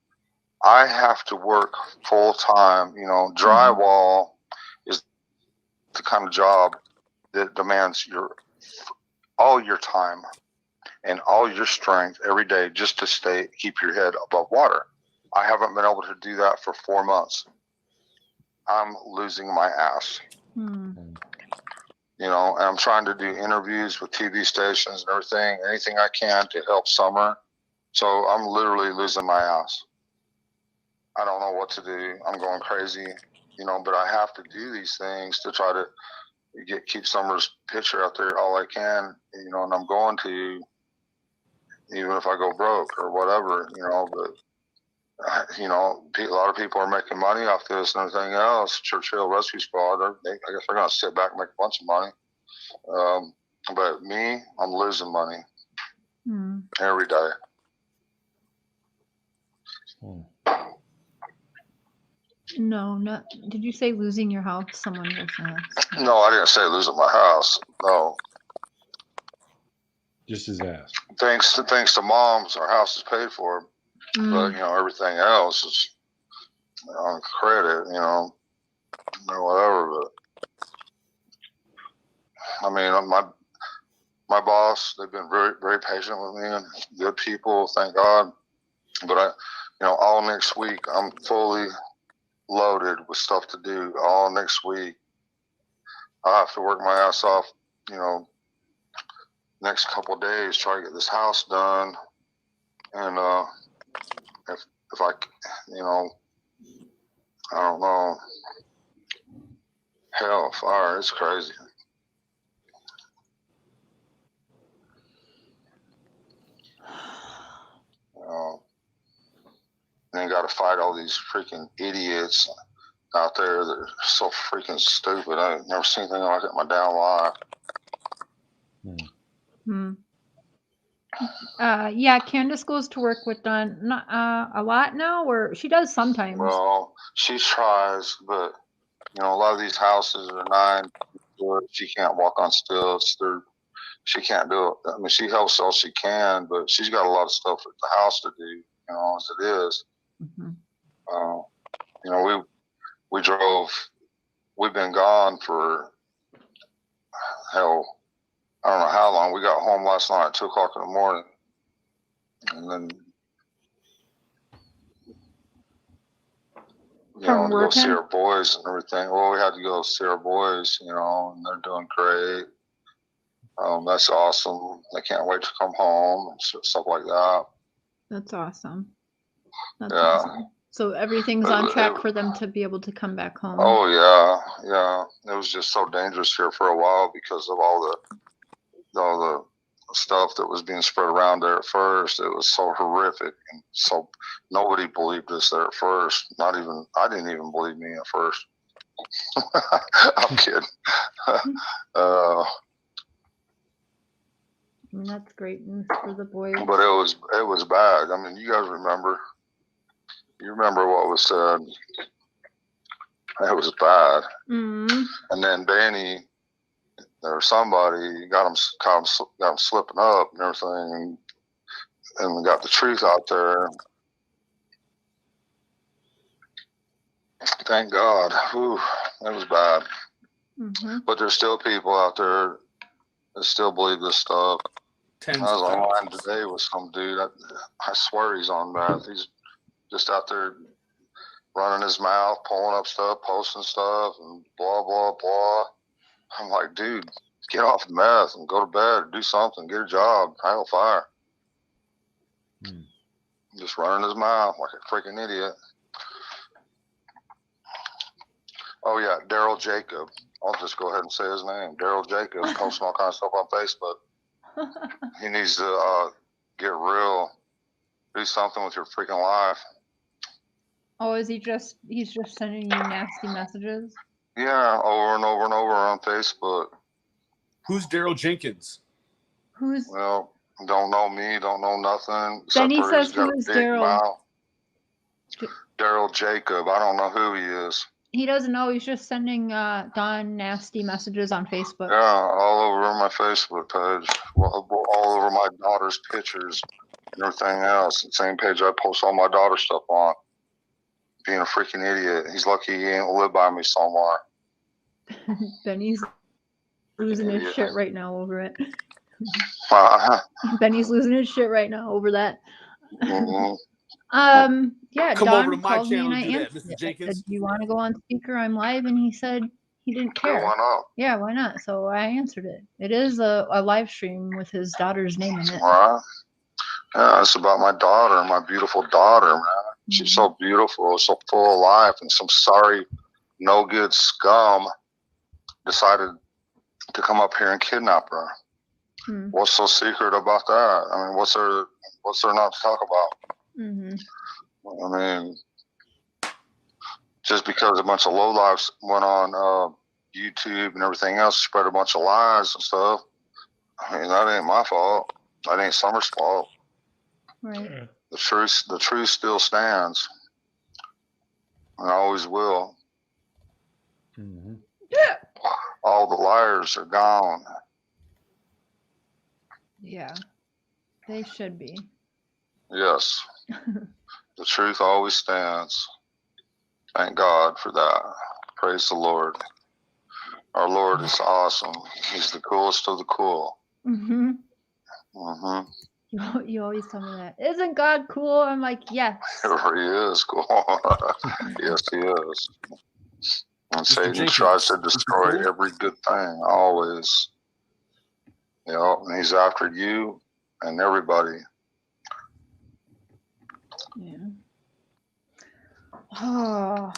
I have to work full time. Drywall is the kind of job that demands all your time and all your strength every day just to keep your head above water. I haven't been able to do that for 4 months. I'm losing my ass. And I'm trying to do interviews with TV stations and anything I can to help Summer. So I'm literally losing my ass. I don't know what to do. I'm going crazy, but I have to do these things to try to keep Summer's picture out there all I can, and I'm going to, even if I go broke or whatever, but a lot of people are making money off this and everything else. Churchill Rescue Squad, I guess they're going to sit back and make a bunch of money. But me, I'm losing money every day. No, not. Did you say losing your house? Someone just asked. No, I didn't say losing my house. No. Just his ass. Thanks to moms, our house is paid for. But, you know, everything else is on credit, you know, or whatever. But, I mean, my boss, they've been very, very patient with me and good people, thank God. But all next week, I'm fully loaded with stuff to do all next week. I have to work my ass off, you know, next couple of days, try to get this house done. And if I, you know, I don't know, hell, fire, it's crazy. And got to fight all these freaking idiots out there that are so freaking stupid. I've never seen anything like it in my damn life. Yeah, Candace goes to work with Don not a lot now, or she does sometimes. Well, she tries, but you know, a lot of these houses are 9. She can't walk on stilts. She can't do it. I mean, she helps all she can, but she's got a lot of stuff at the house to do, you know, as it is. You know, we drove. We've been gone for hell, I don't know how long. We got home last night at 2:00 in the morning, and then you know, to go see our boys and everything. Well, we had to go see our boys, you know, and they're doing great. That's awesome. They can't wait to come home and stuff like that. That's awesome. That's awesome. So everything's on track for them to be able to come back home. Oh yeah. It was just so dangerous here for a while because of all the stuff that was being spread around there at first. It was so horrific, and so nobody believed us there at first. I didn't even believe me at first. I'm kidding. That's great news for the boys. But it was bad. I mean, you guys remember. You remember what was said. It was bad. And then Danny or somebody got him slipping up and everything, and got the truth out there. Thank God. Whew, it was bad. But there's still people out there that still believe this stuff. I was online today with some dude. I swear he's on meth. He's just out there running his mouth, pulling up stuff, posting stuff, and blah, blah, blah. I'm like, dude, get off the meth and go to bed, do something, get a job, hellfire. Just running his mouth like a freaking idiot. Oh, yeah, Daryl Jacob. I'll just go ahead and say his name. Daryl Jacob, posting all kinds of stuff on Facebook. He needs to get real, do something with your freaking life. Oh, he's just sending you nasty messages? Yeah, over and over and over on Facebook. Who's Daryl Jenkins? Well, don't know me, don't know nothing. Then he says, who is Daryl? Daryl Jacob. I don't know who he is. He doesn't know. He's just sending Don nasty messages on Facebook. Yeah, all over my Facebook page. All over my daughter's pictures and everything else. The same page I post all my daughter stuff on. Being a freaking idiot. He's lucky he ain't live by me somewhere. Benny's losing his shit right now over it. Benny's losing his shit right now over that. Yeah, Come Don over to my called me channel and I and do that, answered Mr. it. Jenkins. I said, do you want to go on speaker? I'm live. And he said he didn't care. Yeah, why not? Yeah, why not? So I answered it. It is a live stream with his daughter's name in it. Right. Yeah, it's about my daughter, my beautiful daughter, man. She's so beautiful, so full of life, and some sorry, no good scum decided to come up here and kidnap her. What's so secret about that? I mean, what's there not to talk about? I mean, just because a bunch of lowlifes went on YouTube and everything else, spread a bunch of lies and stuff. I mean, that ain't my fault. That ain't Summer's fault. Right. The truth still stands. and I always will. Mm-hmm. All the liars are gone. Yeah, they should be. Yes. The truth always stands. Thank God for that. Praise the Lord. Our Lord is awesome. He's the coolest of the cool. Mm-hmm. Mm-hmm. You always tell me that. Isn't God cool? I'm like, yes. He is cool. Yes, he is. And Satan Jenkins, tries to destroy cool? every good thing, always. You know, and he's after you and everybody. Yeah. Oh.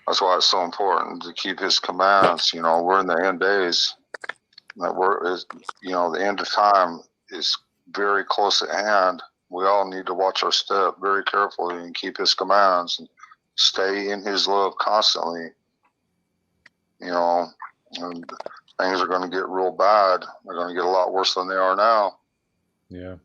That's why it's so important to keep his commands. You know, we're in the end days. The end of time is very close at hand. We all need to watch our step very carefully and keep his commands and stay in his love constantly. You know, and things are going to get real bad. They're going to get a lot worse than they are now. Yeah.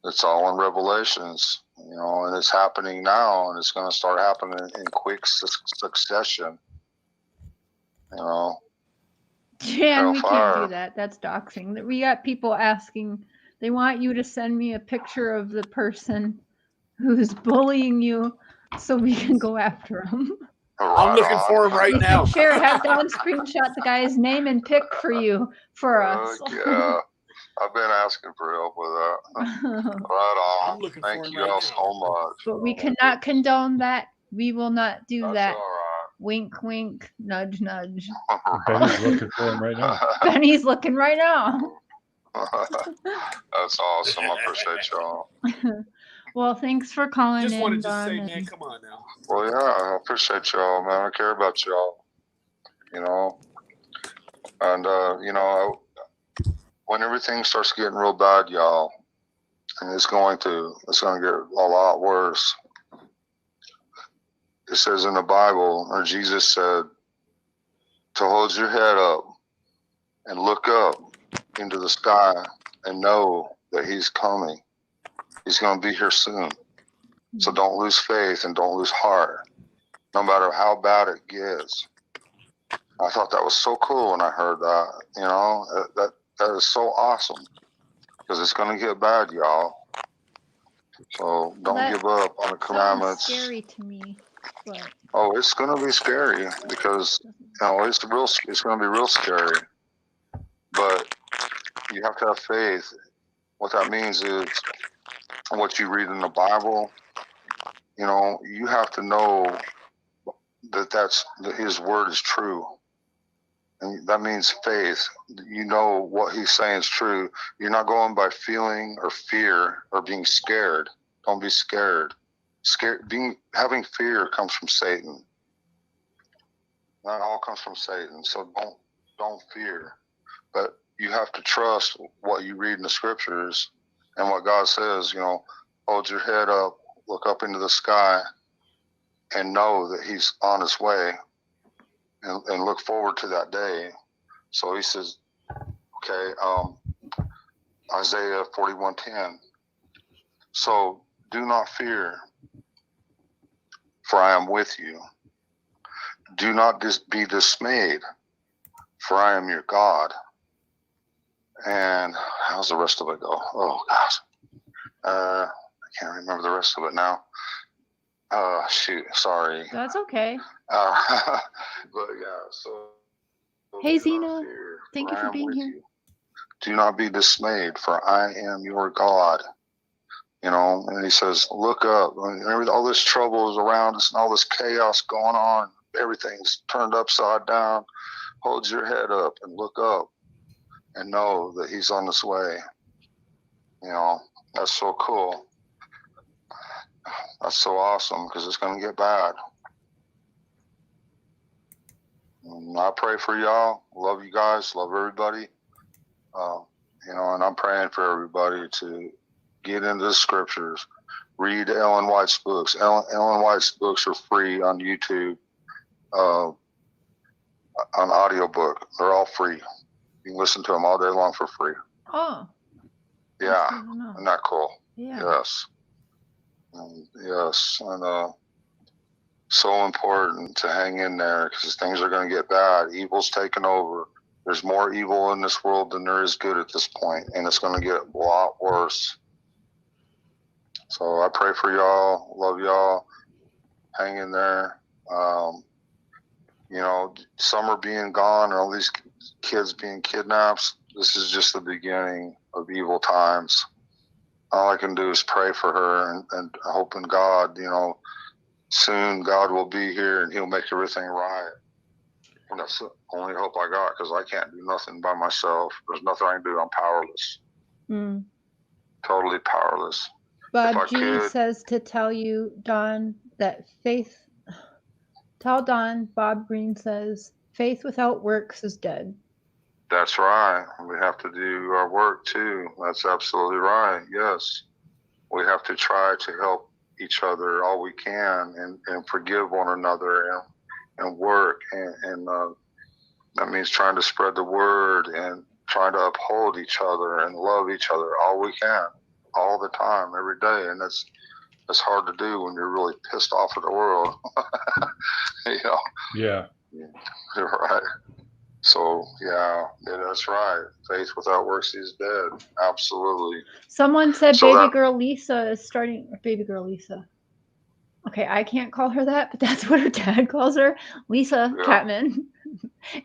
It's all in Revelations, you know, and it's happening now, and it's going to start happening in quick succession. You know. Jan, we can't do that. That's doxing. We got people asking, they want you to send me a picture of the person who's bullying you so we can go after him. I'm looking for him right now. Have Don screenshot the guy's name and pick for you for us. Yeah, I've been asking for help with that. Right on. I'm looking Thank for him you right all now. so much. But we cannot condone that. We will not do That's that. all right. Wink, wink, nudge, nudge. Benny's looking for him right now. Benny's looking right now. That's awesome. I appreciate y'all. Well, thanks for calling Just in, wanted to Don. say, man, come on now. Well, yeah, I appreciate y'all, man. I care about y'all. You know, and when everything starts getting real bad, y'all, and it's going to get a lot worse. It says in the Bible, or Jesus said, to hold your head up and look up into the sky and know that he's coming. He's going to be here soon. So don't lose faith and don't lose heart, no matter how bad it gets. I thought that was so cool when I heard that. You know, that is so awesome, because it's going to get bad, y'all. So don't give up on the commandments. Scary to me, but oh, it's going to be scary, because it's going to be real scary. But you have to have faith. What that means is what you read in the Bible. You know, you have to know that his word is true. And that means faith. You know what he's saying is true. You're not going by feeling or fear or being scared. Don't be scared. Having fear comes from Satan. That all comes from Satan. So don't fear. But you have to trust what you read in the scriptures and what God says. You know, hold your head up, look up into the sky, and know that he's on his way, and look forward to that day. So he says, okay, Isaiah 41:10. So do not fear, for I am with you. Do not be dismayed, for I am your God. And how's the rest of it go? Oh, gosh. I can't remember the rest of it now. Shoot, sorry. that's okay. But yeah, so. Hey, do not Zena. fear, Thank for you I for am being with here. you. Do not be dismayed, for I am your God. You know, and he says, look up. All this trouble is around us and all this chaos going on. Everything's turned upside down. Hold your head up and look up and know that he's on his way. You know, that's so cool. That's so awesome, because it's going to get bad. And I pray for y'all. Love you guys. Love everybody. You know, and I'm praying for everybody to get into the scriptures. Read Ellen White's books. Ellen White's books are free on YouTube, on audiobook. They're all free. You can listen to them all day long for free. Oh. Yeah. That's good to know. Isn't that cool? Yeah. Yes. Yes, and so important to hang in there because things are going to get bad. Evil's taken over. There's more evil in this world than there is good at this point, and it's going to get a lot worse. So I pray for y'all. Love y'all. Hang in there. You know, summer being gone and all these kids being kidnapped, this is just the beginning of evil times. All I can do is pray for her and hope in God, you know, soon God will be here and he'll make everything right. And that's the only hope I got because I can't do nothing by myself. There's nothing I can do. I'm powerless. Totally powerless. Bob G says to tell you, Don, that faith. Tell Don, Bob Green says, faith without works is dead. That's right. We have to do our work too. That's absolutely right. Yes. We have to try to help each other all we can and forgive one another and work. And that means trying to spread the word and trying to uphold each other and love each other all we can, all the time, every day. And that's hard to do when you're really pissed off at the world. You know? Yeah. You're right. So, yeah, that's right. Faith without works is dead. Absolutely. Someone said Girl Lisa is starting. Baby Girl Lisa. Okay, I can't call her that, but that's what her dad calls her. Lisa Chapman,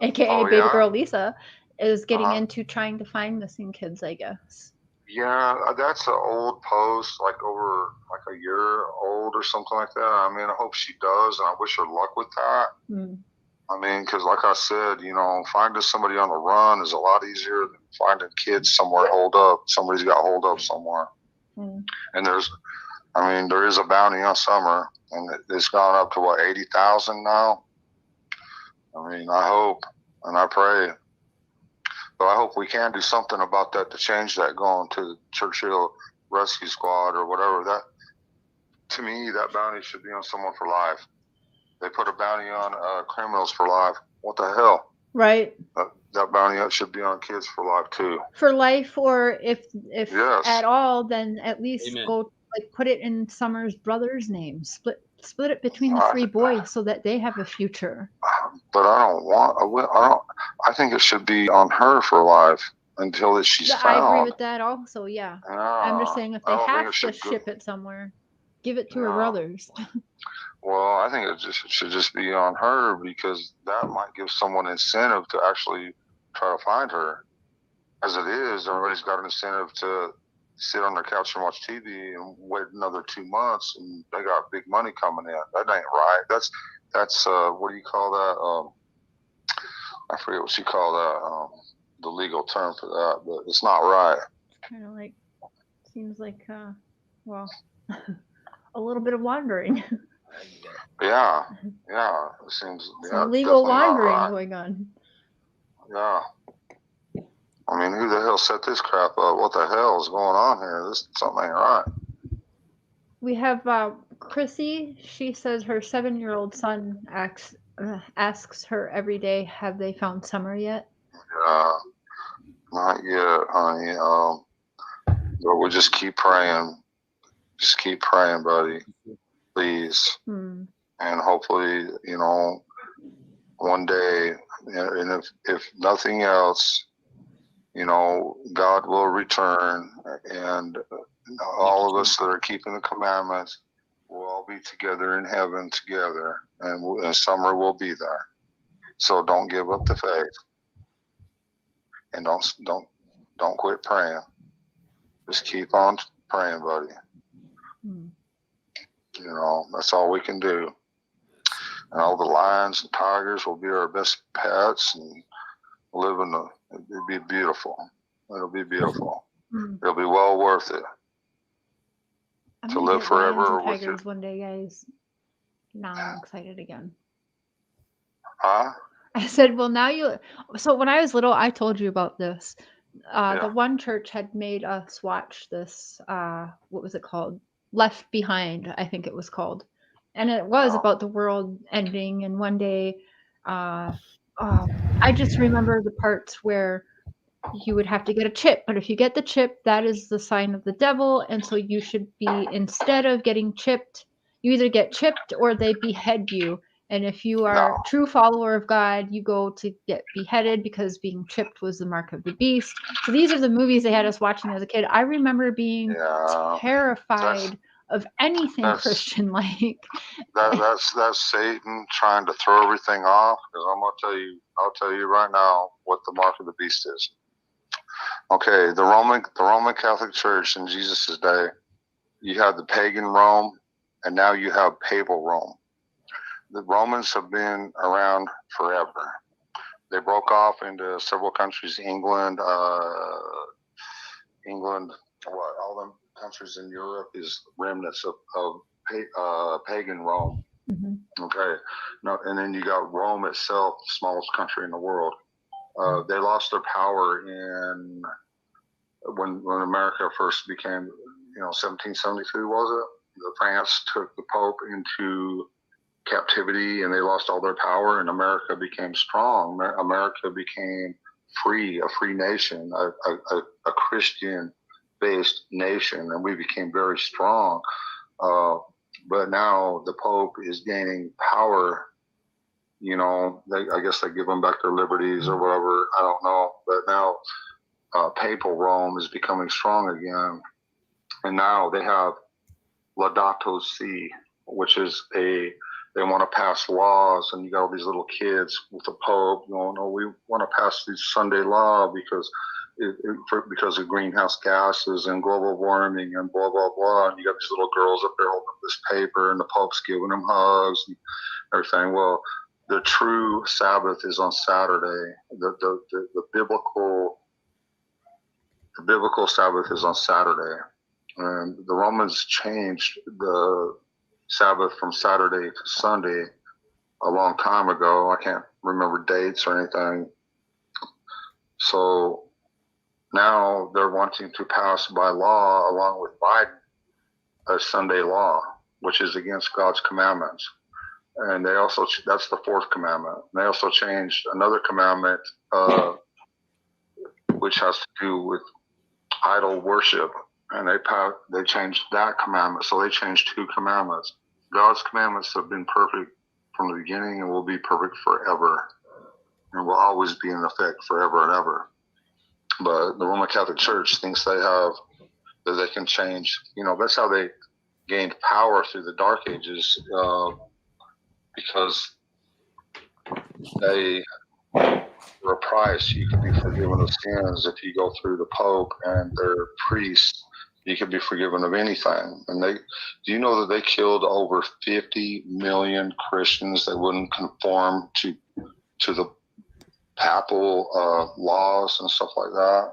a.k.a. Baby Girl Lisa, is getting into trying to find missing kids, I guess. Yeah, that's an old post, like over like a year old or something like that. I mean, I hope she does, and I wish her luck with that. I mean, because like I said, you know, finding somebody on the run is a lot easier than finding kids somewhere holed up. Somebody's got holed up somewhere. And there is a bounty on Summer, and it's gone up to what, 80,000 now? I mean, I hope and I pray. But I hope we can do something about that to change that, going to the Churchill Rescue Squad or whatever. That, to me, that bounty should be on someone for life. They put a bounty on criminals for life. What the hell? Right. That bounty should be on kids for life too. For life, or if at all, then at least go put it in Summer's brother's name. Split it between the three boys so that they have a future. But I think it should be on her for life until she's found. I agree with that also. Yeah. I'm just saying if they have to ship it somewhere, give it to her brothers. Well, I think it should just be on her because that might give someone incentive to actually try to find her. As it is, everybody's got an incentive to sit on their couch and watch TV and wait another 2 months, and they got big money coming in. That ain't right. That's what do you call that? I forget what you call that. The legal term for that, but it's not right. It's kind of like, seems like, a little bit of laundering. Yeah. It seems some legal laundering going on. Yeah. I mean, who the hell set this crap up? What the hell is going on here? Something ain't right. We have Chrissy. She says her 7-year-old son asks her every day, have they found Summer yet? Not yet, honey. But we'll just keep praying. Just keep praying, buddy. Please. And hopefully, you know, one day, and if nothing else, you know, God will return, and all of us that are keeping the commandments will all be together in heaven together, and Summer will be there. So don't give up the faith, and don't quit praying. Just keep on praying, buddy. You know, that's all we can do. And all the lions and tigers will be our best pets, and it'll be beautiful. It'll be beautiful. It'll be well worth it to live forever with tigers one day, guys. Now I'm excited again. Huh? I said, well, so when I was little, I told you about this. The one church had made us watch this, what was it called? Left Behind, I think it was called. And it was about the world ending. And one day, I just remember the parts where you would have to get a chip. But if you get the chip, that is the sign of the devil. And so you should be, instead of getting chipped, you either get chipped or they behead you. And if you are No. a true follower of God, you go to get beheaded because being chipped was the mark of the beast. So these are the movies they had us watching as a kid. I remember being Yeah. terrified of anything That's Christian-like. that's Satan trying to throw everything off. Because I'll tell you right now what the mark of the beast is. Okay, the Roman Catholic Church in Jesus' day, you had the pagan Rome, and now you have papal Rome. The Romans have been around forever. They broke off into several countries: England, all them countries in Europe is remnants of pagan Rome. Mm-hmm. Okay, no, and then you got Rome itself, the smallest country in the world. They lost their power when America first became, 1772 was it? France took the Pope into captivity, and they lost all their power, and America became strong. America became free, a free nation, a Christian-based nation, and we became very strong. But now the Pope is gaining power. I guess they give them back their liberties or whatever. I don't know. But now papal Rome is becoming strong again. And now they have Laudato Si, which is they want to pass laws, and you got all these little kids with the Pope going, "Oh, we want to pass this Sunday law because of greenhouse gases and global warming and blah, blah, blah." And you got these little girls up there holding up this paper, and the Pope's giving them hugs and everything. Well, the true Sabbath is on Saturday. The biblical Sabbath is on Saturday. And the Romans changed the Sabbath from Saturday to Sunday a long time ago. I can't remember dates or anything. So now they're wanting to pass by law, along with Biden, a Sunday law, which is against God's commandments. And they also, that's the fourth commandment. And they also changed another commandment, which has to do with idol worship. And they changed that commandment. So they changed two commandments. God's commandments have been perfect from the beginning and will be perfect forever, and will always be in effect forever and ever. But the Roman Catholic Church thinks that they can change. That's how they gained power through the Dark Ages, because they for a price, you can be forgiven of sins if you go through the Pope and their priests. You can be forgiven of anything. And do you know that they killed over 50 million Christians that wouldn't conform to the papal laws and stuff like that?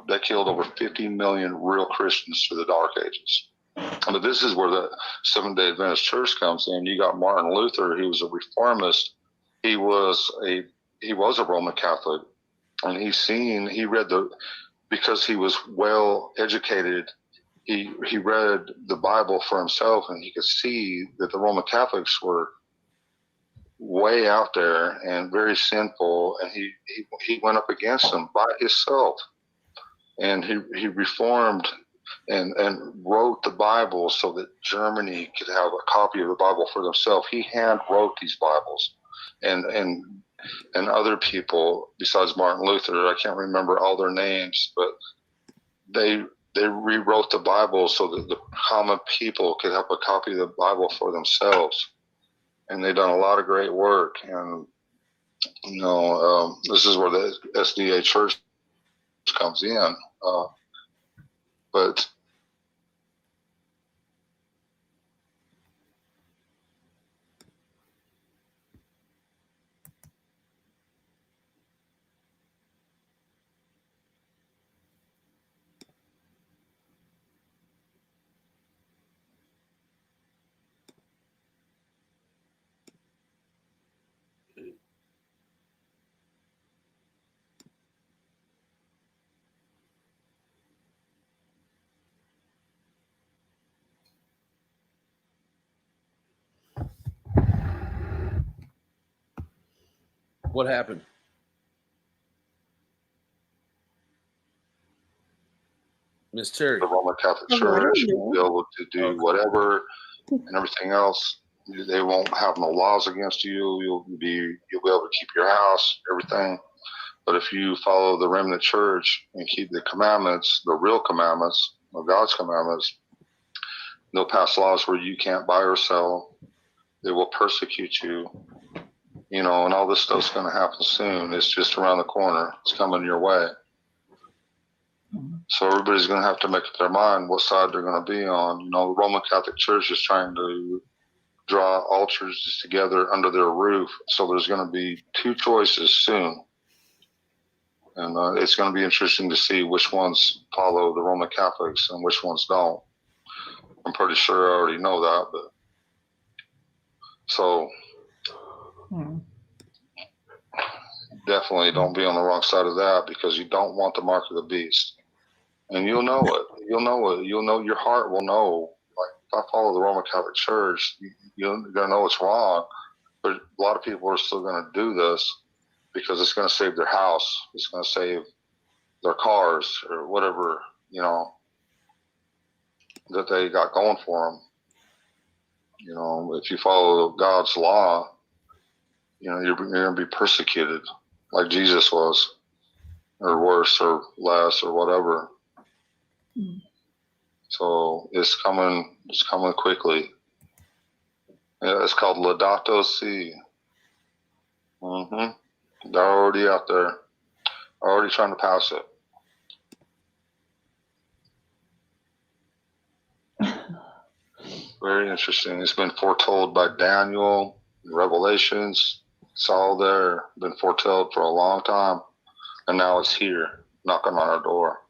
They killed over 50 million real Christians through the Dark Ages. But this is where the Seventh-day Adventist Church comes in. You got Martin Luther. He was a reformist. He was a Roman Catholic, and because he was well educated, he read the Bible for himself, and he could see that the Roman Catholics were way out there and very sinful, and he went up against them by himself, and he reformed and wrote the Bible so that Germany could have a copy of the Bible for themselves. He hand wrote these Bibles, and other people besides Martin Luther, I can't remember all their names, but they rewrote the Bible so that the common people could have a copy of the Bible for themselves. And they've done a lot of great work. And, this is where the SDA Church comes in. But What happened? Miss Terry. The Roman Catholic Oh, I Church don't will be able to do whatever and everything else. They won't have no laws against you. You'll be able to keep your house, everything. But if you follow the remnant church and keep the commandments, the real commandments, of God's commandments, they'll pass laws where you can't buy or sell. They will persecute you, and all this stuff's going to happen soon. It's just around the corner. It's coming your way. So everybody's going to have to make up their mind what side they're going to be on. The Roman Catholic Church is trying to draw altars together under their roof. So there's going to be two choices soon. And it's going to be interesting to see which ones follow the Roman Catholics and which ones don't. I'm pretty sure I already know that. But so definitely don't be on the wrong side of that, because you don't want the mark of the beast. And you'll know it. You'll know it. You'll know, your heart will know. Like, if I follow the Roman Catholic Church, you're going to know it's wrong. But a lot of people are still going to do this because it's going to save their house. It's going to save their cars or whatever, that they got going for them. If you follow God's law, you're going to be persecuted like Jesus was, or worse or less or whatever. So it's coming quickly. Yeah, it's called Laudato Si. They're already out there, already trying to pass it. Very interesting. It's been foretold by Daniel, Revelations. It's all there. Been foretold for a long time, and now it's here, knocking on our door.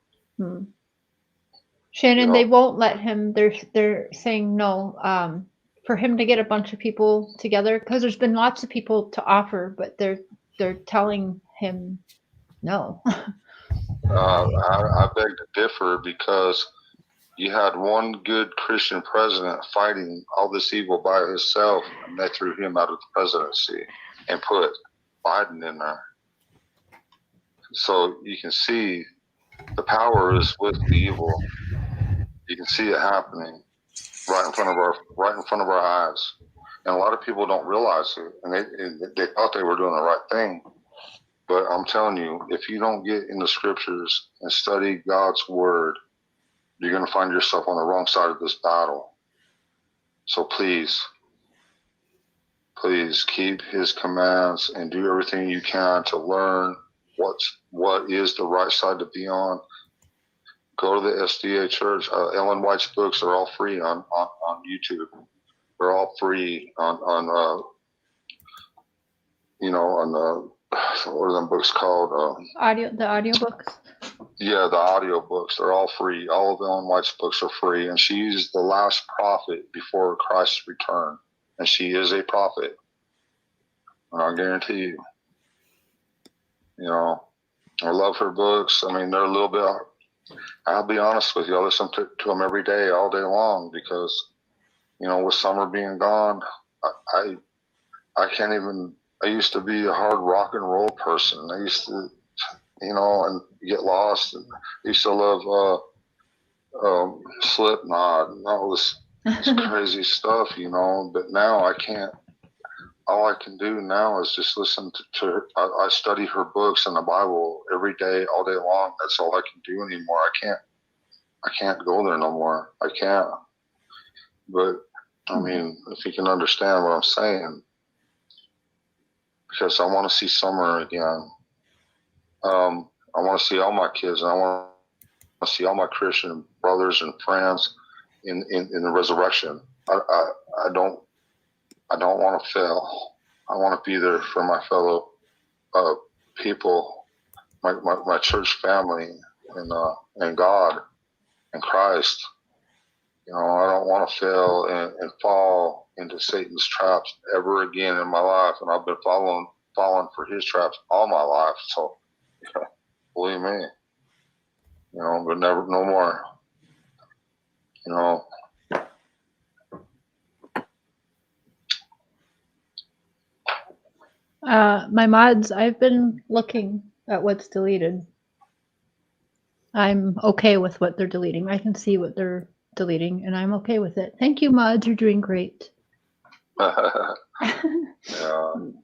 Shannon, they won't let him. They're saying no. For him to get a bunch of people together, because there's been lots of people to offer, but they're telling him no. I beg to differ, because you had one good Christian president fighting all this evil by himself, and they threw him out of the presidency and put Biden in there. So you can see the power is with the evil. You can see it happening right in front of our eyes, and a lot of people don't realize it, and they thought they were doing the right thing. But I'm telling you, if you don't get in the scriptures and study God's word, you're going to find yourself on the wrong side of this battle. So please keep his commands and do everything you can to learn what is the right side to be on. Go to the SDA church. Ellen White's books are all free on YouTube. They're all free on what are them books called? The audio books. Yeah, the audio books. They're all free. All of Ellen White's books are free, and she's the last prophet before Christ's return, and she is a prophet. And I guarantee you. I love her books. I mean, they're a little bit. I'll be honest with you. I listen to them every day, all day long, because, with summer being gone, I can't even. I used to be a hard rock and roll person. I used to, and get lost. And I used to love Slipknot and all this crazy stuff, But now I can't. All I can do now is just listen to her. I study her books and the Bible every day, all day long. That's all I can do anymore. I can't go there no more. I can't. But I mean, if you can understand what I'm saying, because I want to see summer again. I want to see all my kids, and I want to see all my Christian brothers and friends in the resurrection. I don't want to fail. I want to be there for my fellow people, my church family, and God and Christ. I don't want to fail and fall into Satan's traps ever again in my life. And I've been falling for his traps all my life. So, believe me, but never, no more. My mods, I've been looking at what's deleted. I'm okay with what they're deleting. I can see what they're deleting, and I'm okay with it. Thank you, mods. You're doing great. Yeah.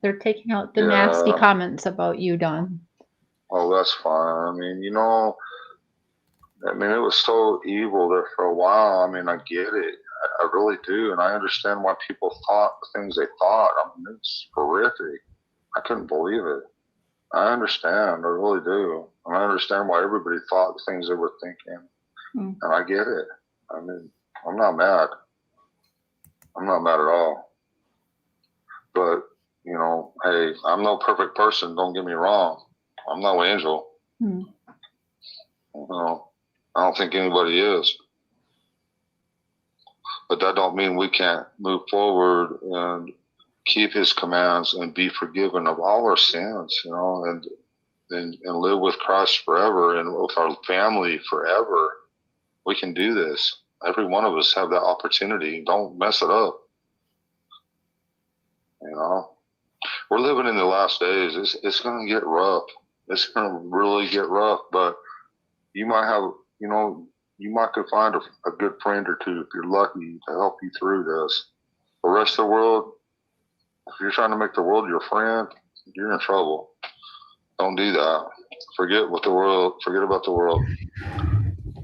They're taking out the nasty comments about you, Don. Oh, that's fine. I mean, it was so evil there for a while. I mean, I get it. I really do. And I understand why people thought the things they thought. I mean, it's horrific. I couldn't believe it. I understand. I really do. And I understand why everybody thought the things they were thinking. And I get it. I mean, I'm not mad. I'm not mad at all. But, hey, I'm no perfect person. Don't get me wrong. I'm no angel. I don't think anybody is. But that don't mean we can't move forward and keep his commands and be forgiven of all our sins, and live with Christ forever and with our family forever. We can do this. Every one of us have that opportunity. Don't mess it up. We're living in the last days. It's going to get rough. It's going to really get rough, but you might have, you might could find a good friend or two if you're lucky to help you through this. The rest of the world, if you're trying to make the world your friend, you're in trouble. Don't do that. Forget about the world.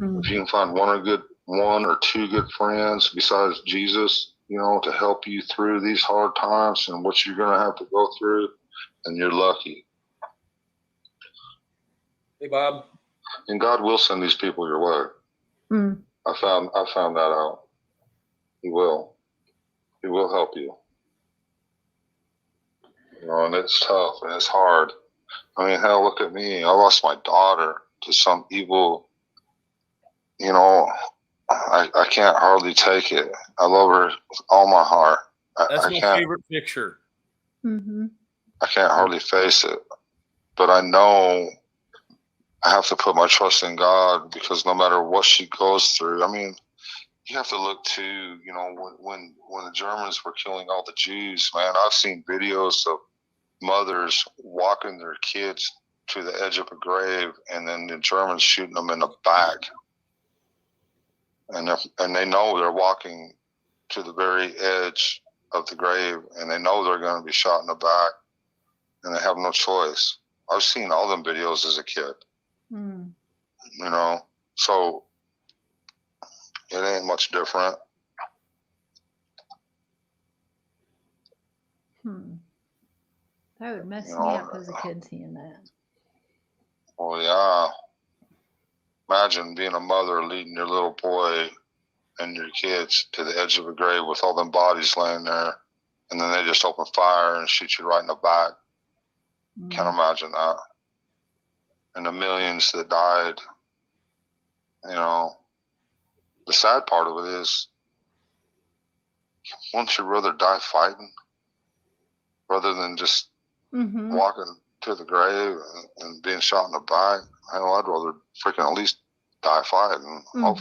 If you can find one or two good friends besides Jesus, to help you through these hard times and what you're going to have to go through, and you're lucky. Hey, Bob. And God will send these people your way. I found that out. He will. He will help you. And it's tough and it's hard. I mean, hell, look at me. I lost my daughter to some evil, I can't hardly take it. I love her with all my heart. That's my favorite picture. I can't hardly face it. But I know I have to put my trust in God, because no matter what she goes through, I mean, you have to look to, when the Germans were killing all the Jews, man, I've seen videos of mothers walking their kids to the edge of a grave, and then the Germans shooting them in the back. And they know they're walking to the very edge of the grave, and they know they're going to be shot in the back, and they have no choice. I've seen all them videos as a kid. So it ain't much different. That would mess me up as a kid seeing that. Oh, yeah. Imagine being a mother leading your little boy and your kids to the edge of a grave with all them bodies laying there, and then they just open fire and shoot you right in the back. Can't imagine that. And the millions that died. The sad part of it is, wouldn't you rather die fighting rather than just walking to the grave and being shot in the back? Hell, I'd rather freaking at least die fighting. I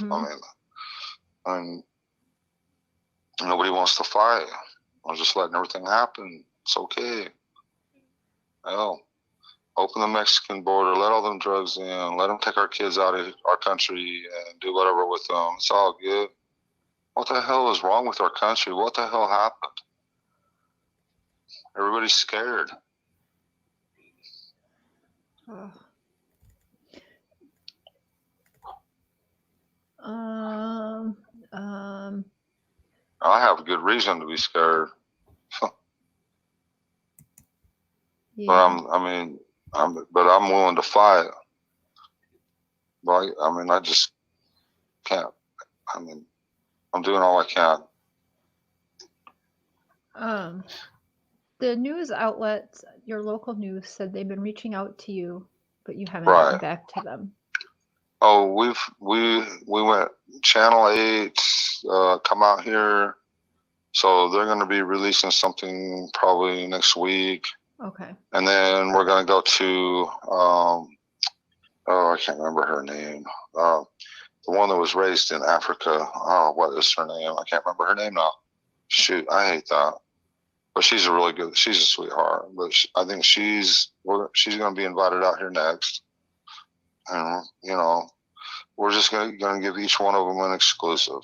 mean, nobody wants to fight. I'm just letting everything happen. It's okay. Hell, open the Mexican border, let all them drugs in, let them take our kids out of our country and do whatever with them. It's all good. What the hell is wrong with our country? What the hell happened? Everybody's scared. I have a good reason to be scared. But I'm willing to fight. But I just can't. I'm doing all I can. The news outlets, your local news, said they've been reaching out to you, but you haven't gotten back to them. Oh, we went Channel 8, come out here, so they're going to be releasing something probably next week. Okay. And then we're going to go to I can't remember her name. The one that was raised in Africa. Oh, what is her name? I can't remember her name now. Shoot, I hate that. But she's a sweetheart. But I think she's going to be invited out here next. And, we're just going to give each one of them an exclusive.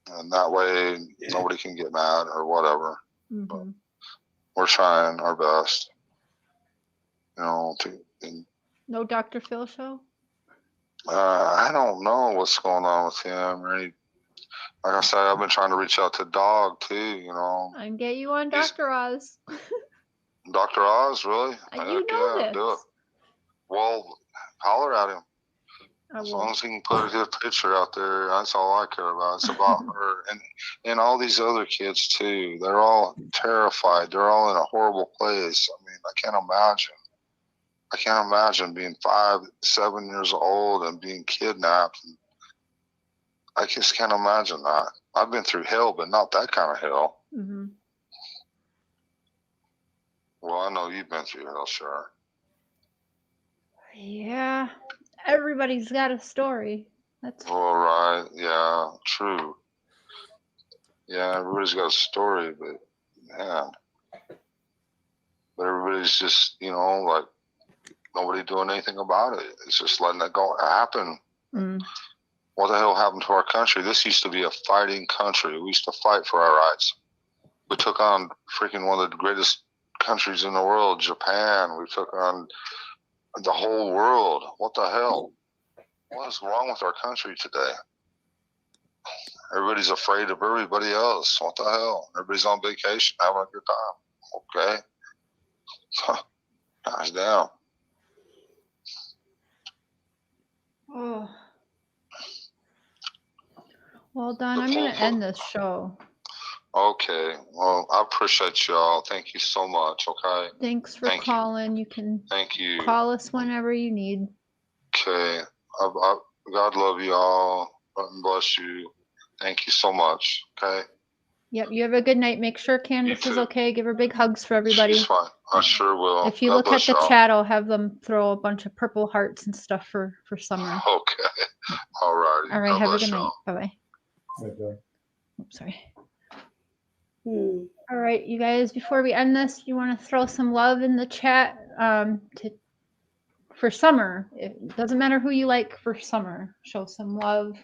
And that way nobody can get mad or whatever. Mm-hmm. We're trying our best. No Dr. Phil show? I don't know what's going on with him. Like I said, I've been trying to reach out to Dog too, I can get you on Dr. Oz. Dr. Oz, really? You know this. Do it. Well, holler at him. As long as he can put his picture out there, that's all I care about. It's about her and all these other kids too. They're all terrified. They're all in a horrible place. I mean, I can't imagine being 5, 7 years old and being kidnapped. I just can't imagine that. I've been through hell, but not that kind of hell. Mm-hmm. Well, I know you've been through hell, sure. Yeah. Everybody's got a story. That's all right. Yeah, true. Yeah, everybody's got a story, but yeah. But everybody's just, like nobody doing anything about it. It's just letting it go happen. Mm. What the hell happened to our country? This used to be a fighting country. We used to fight for our rights. We took on freaking one of the greatest countries in the world, Japan. We took on the whole world. What the hell? What is wrong with our country today? Everybody's afraid of everybody else. What the hell? Everybody's on vacation, having a good time. Okay. Gosh damn. Oh. Well, Don, I'm going to end this show. Okay. Well, I appreciate y'all. Thank you so much. Okay. Thanks for calling. You can call us whenever you need. Okay. God love y'all. God bless you. Thank you so much. Okay. Yep. You have a good night. Make sure Candace is okay. Give her big hugs for everybody. She's fine. I sure will. If you look at the chat, I'll have them throw a bunch of purple hearts and stuff for summer. Okay. All right. All right. Have a good night. Bye-bye. Okay. Oops, sorry. All right, you guys, before we end this, you want to throw some love in the chat for summer. It doesn't matter who you like for summer. Show some love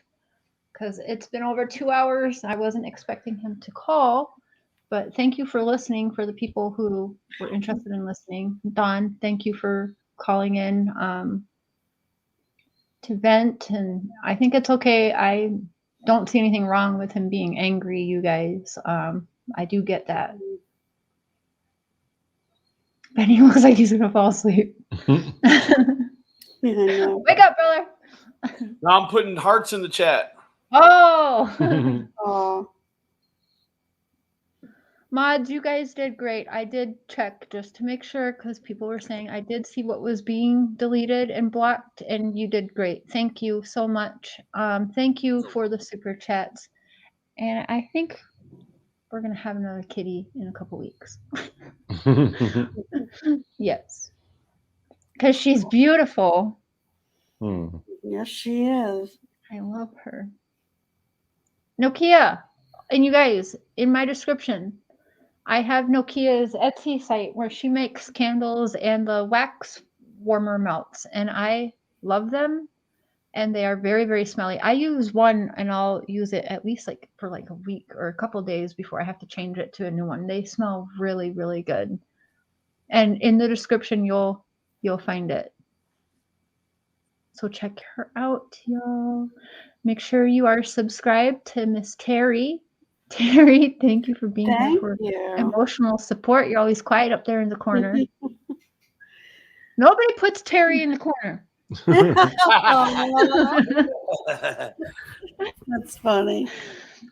because it's been over 2 hours. I wasn't expecting him to call, but thank you for listening for the people who were interested in listening. Don, thank you for calling in to vent, and I think it's okay. I don't see anything wrong with him being angry, you guys. I do get that. Benny looks like he's gonna fall asleep. Wake up, brother. Now I'm putting hearts in the chat. Oh. Oh. Mods, you guys did great. I did check just to make sure because people were saying I did see what was being deleted and blocked, and you did great. Thank you so much. Thank you for the super chats. And I think we're going to have another kitty in a couple weeks. Yes. Because she's beautiful. Yes, she is. I love her. Nokia. And you guys, in my description, I have Nokia's Etsy site where she makes candles and the wax warmer melts. And I love them. And they are very, very smelly. I use one and I'll use it at least for a week or a couple days before I have to change it to a new one. They smell really, really good. And in the description, you'll find it. So check her out, y'all. Make sure you are subscribed to Miss Terry. Terry, thank you for being here for emotional support. You're always quiet up there in the corner. Nobody puts Terry in the corner. That's funny.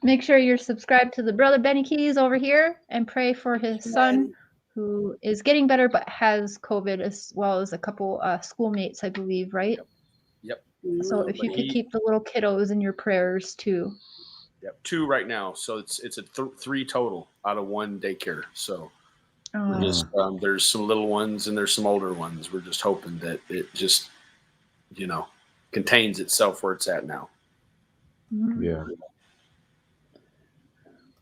Make sure you're subscribed to the brother Benny Keys over here and pray for his son who is getting better but has COVID, as well as a couple schoolmates, I believe, right? Yep. So if you could keep the little kiddos in your prayers too. Yep, 2 right now. So it's a 3 total out of 1 daycare. So we're just there's some little ones and there's some older ones. We're just hoping that it just contains itself where it's at now. Yeah.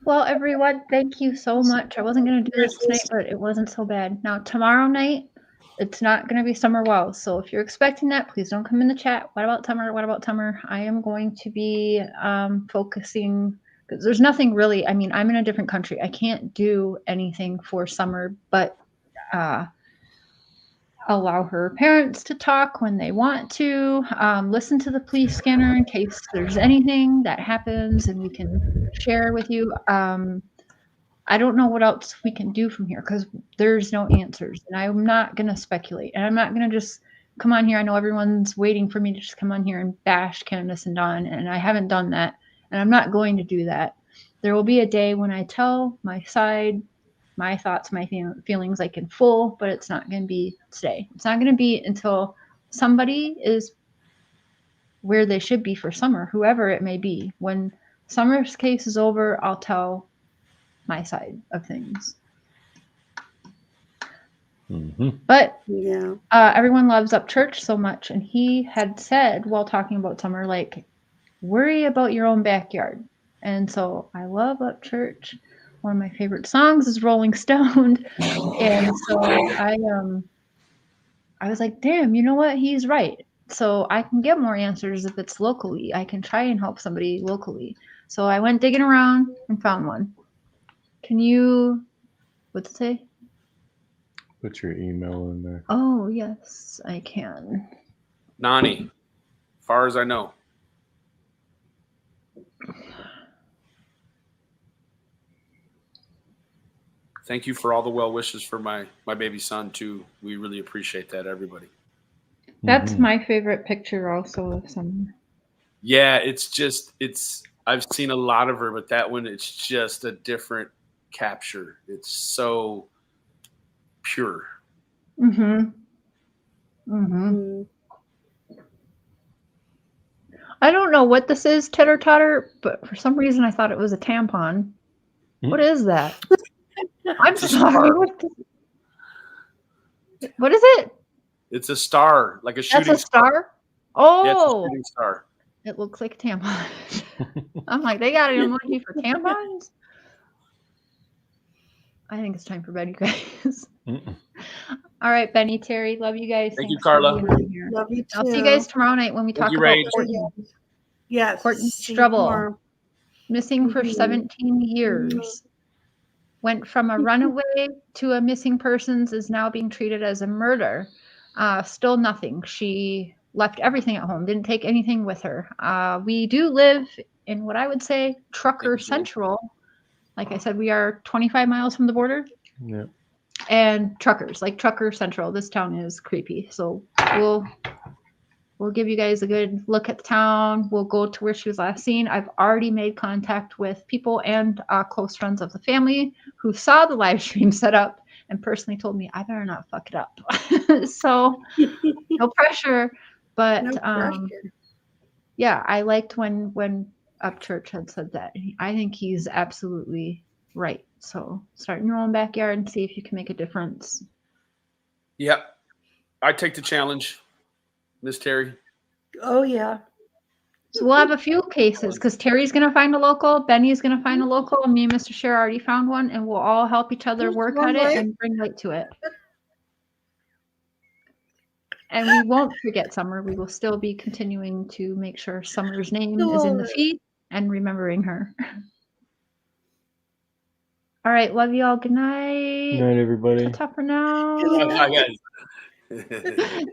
Well, everyone, thank you so much. I wasn't going to do this tonight, but it wasn't so bad. Now, tomorrow night, it's not going to be Summer Wells. So if you're expecting that, please don't come in the chat. What about Summer? What about Summer? I am going to be focusing, because there's nothing really, I mean, I'm in a different country. I can't do anything for Summer, but allow her parents to talk when they want to, listen to the police scanner in case there's anything that happens and we can share with you. I don't know what else we can do from here because there's no answers, and I'm not going to speculate, and I'm not going to just come on here. I know everyone's waiting for me to just come on here and bash Candace and Dawn, and I haven't done that, and I'm not going to do that. There will be a day when I tell my side, my thoughts, my feelings like in full, but it's not going to be today. It's not going to be until somebody is where they should be for Summer, whoever it may be. When Summer's case is over, I'll tell my side of things. But everyone loves Upchurch so much, and he had said while talking about Summer, like, worry about your own backyard. And so I love Upchurch. One of my favorite songs is Rolling Stone. And so I was like, damn, you know what? He's right. So I can get more answers if it's locally. I can try and help somebody locally. So I went digging around and found one. Can you, what's it say? Put your email in there. Oh, yes, I can. Nani, as far as I know. Thank you for all the well wishes for my baby son, too. We really appreciate that, everybody. That's my favorite picture also of Summer. Yeah, I've seen a lot of her, but that one, it's just a different capture. It's so pure. I don't know what this is, Titter Totter, but for some reason I thought it was a tampon. What is that? I'm sorry. What is it? It's a star, like a shooting That's a star? Oh. Yeah, it's a shooting star. It looks like a tampon. I'm like, they got an emoji for tampons? I think it's time for bed, you guys. All right, Benny, Terry, love you guys. Thank you, Carla. Love you too. I'll see you guys tomorrow night when we talk about Courtney. Yes. Courtney Strubble, missing for 17 years. Went from a runaway to a missing persons, is now being treated as a murder. Still nothing. She left everything at home, didn't take anything with her. We do live in what I would say trucker central. Like I said, we are 25 miles from the border. Yeah. And truckers, like trucker central. This town is creepy. So we'll give you guys a good look at the town. We'll go to where she was last seen. I've already made contact with people and close friends of the family who saw the live stream set up and personally told me I better not fuck it up. So no pressure. But No pressure. yeah, I liked when Upchurch had said that. I think he's absolutely right. So start in your own backyard and see if you can make a difference. Yep. I take the challenge, Miss Terry. Oh, yeah. So we'll have a few cases because Terry's going to find a local, Benny's going to find a local, and me and Mr. Scher already found one, and we'll all help each other work at it and bring light to it. And we won't forget Summer. We will still be continuing to make sure Summer's name is in the feed and remembering her. All right. Love you all. Good night. Good night, everybody. Ta-ta for now. Bye, guys.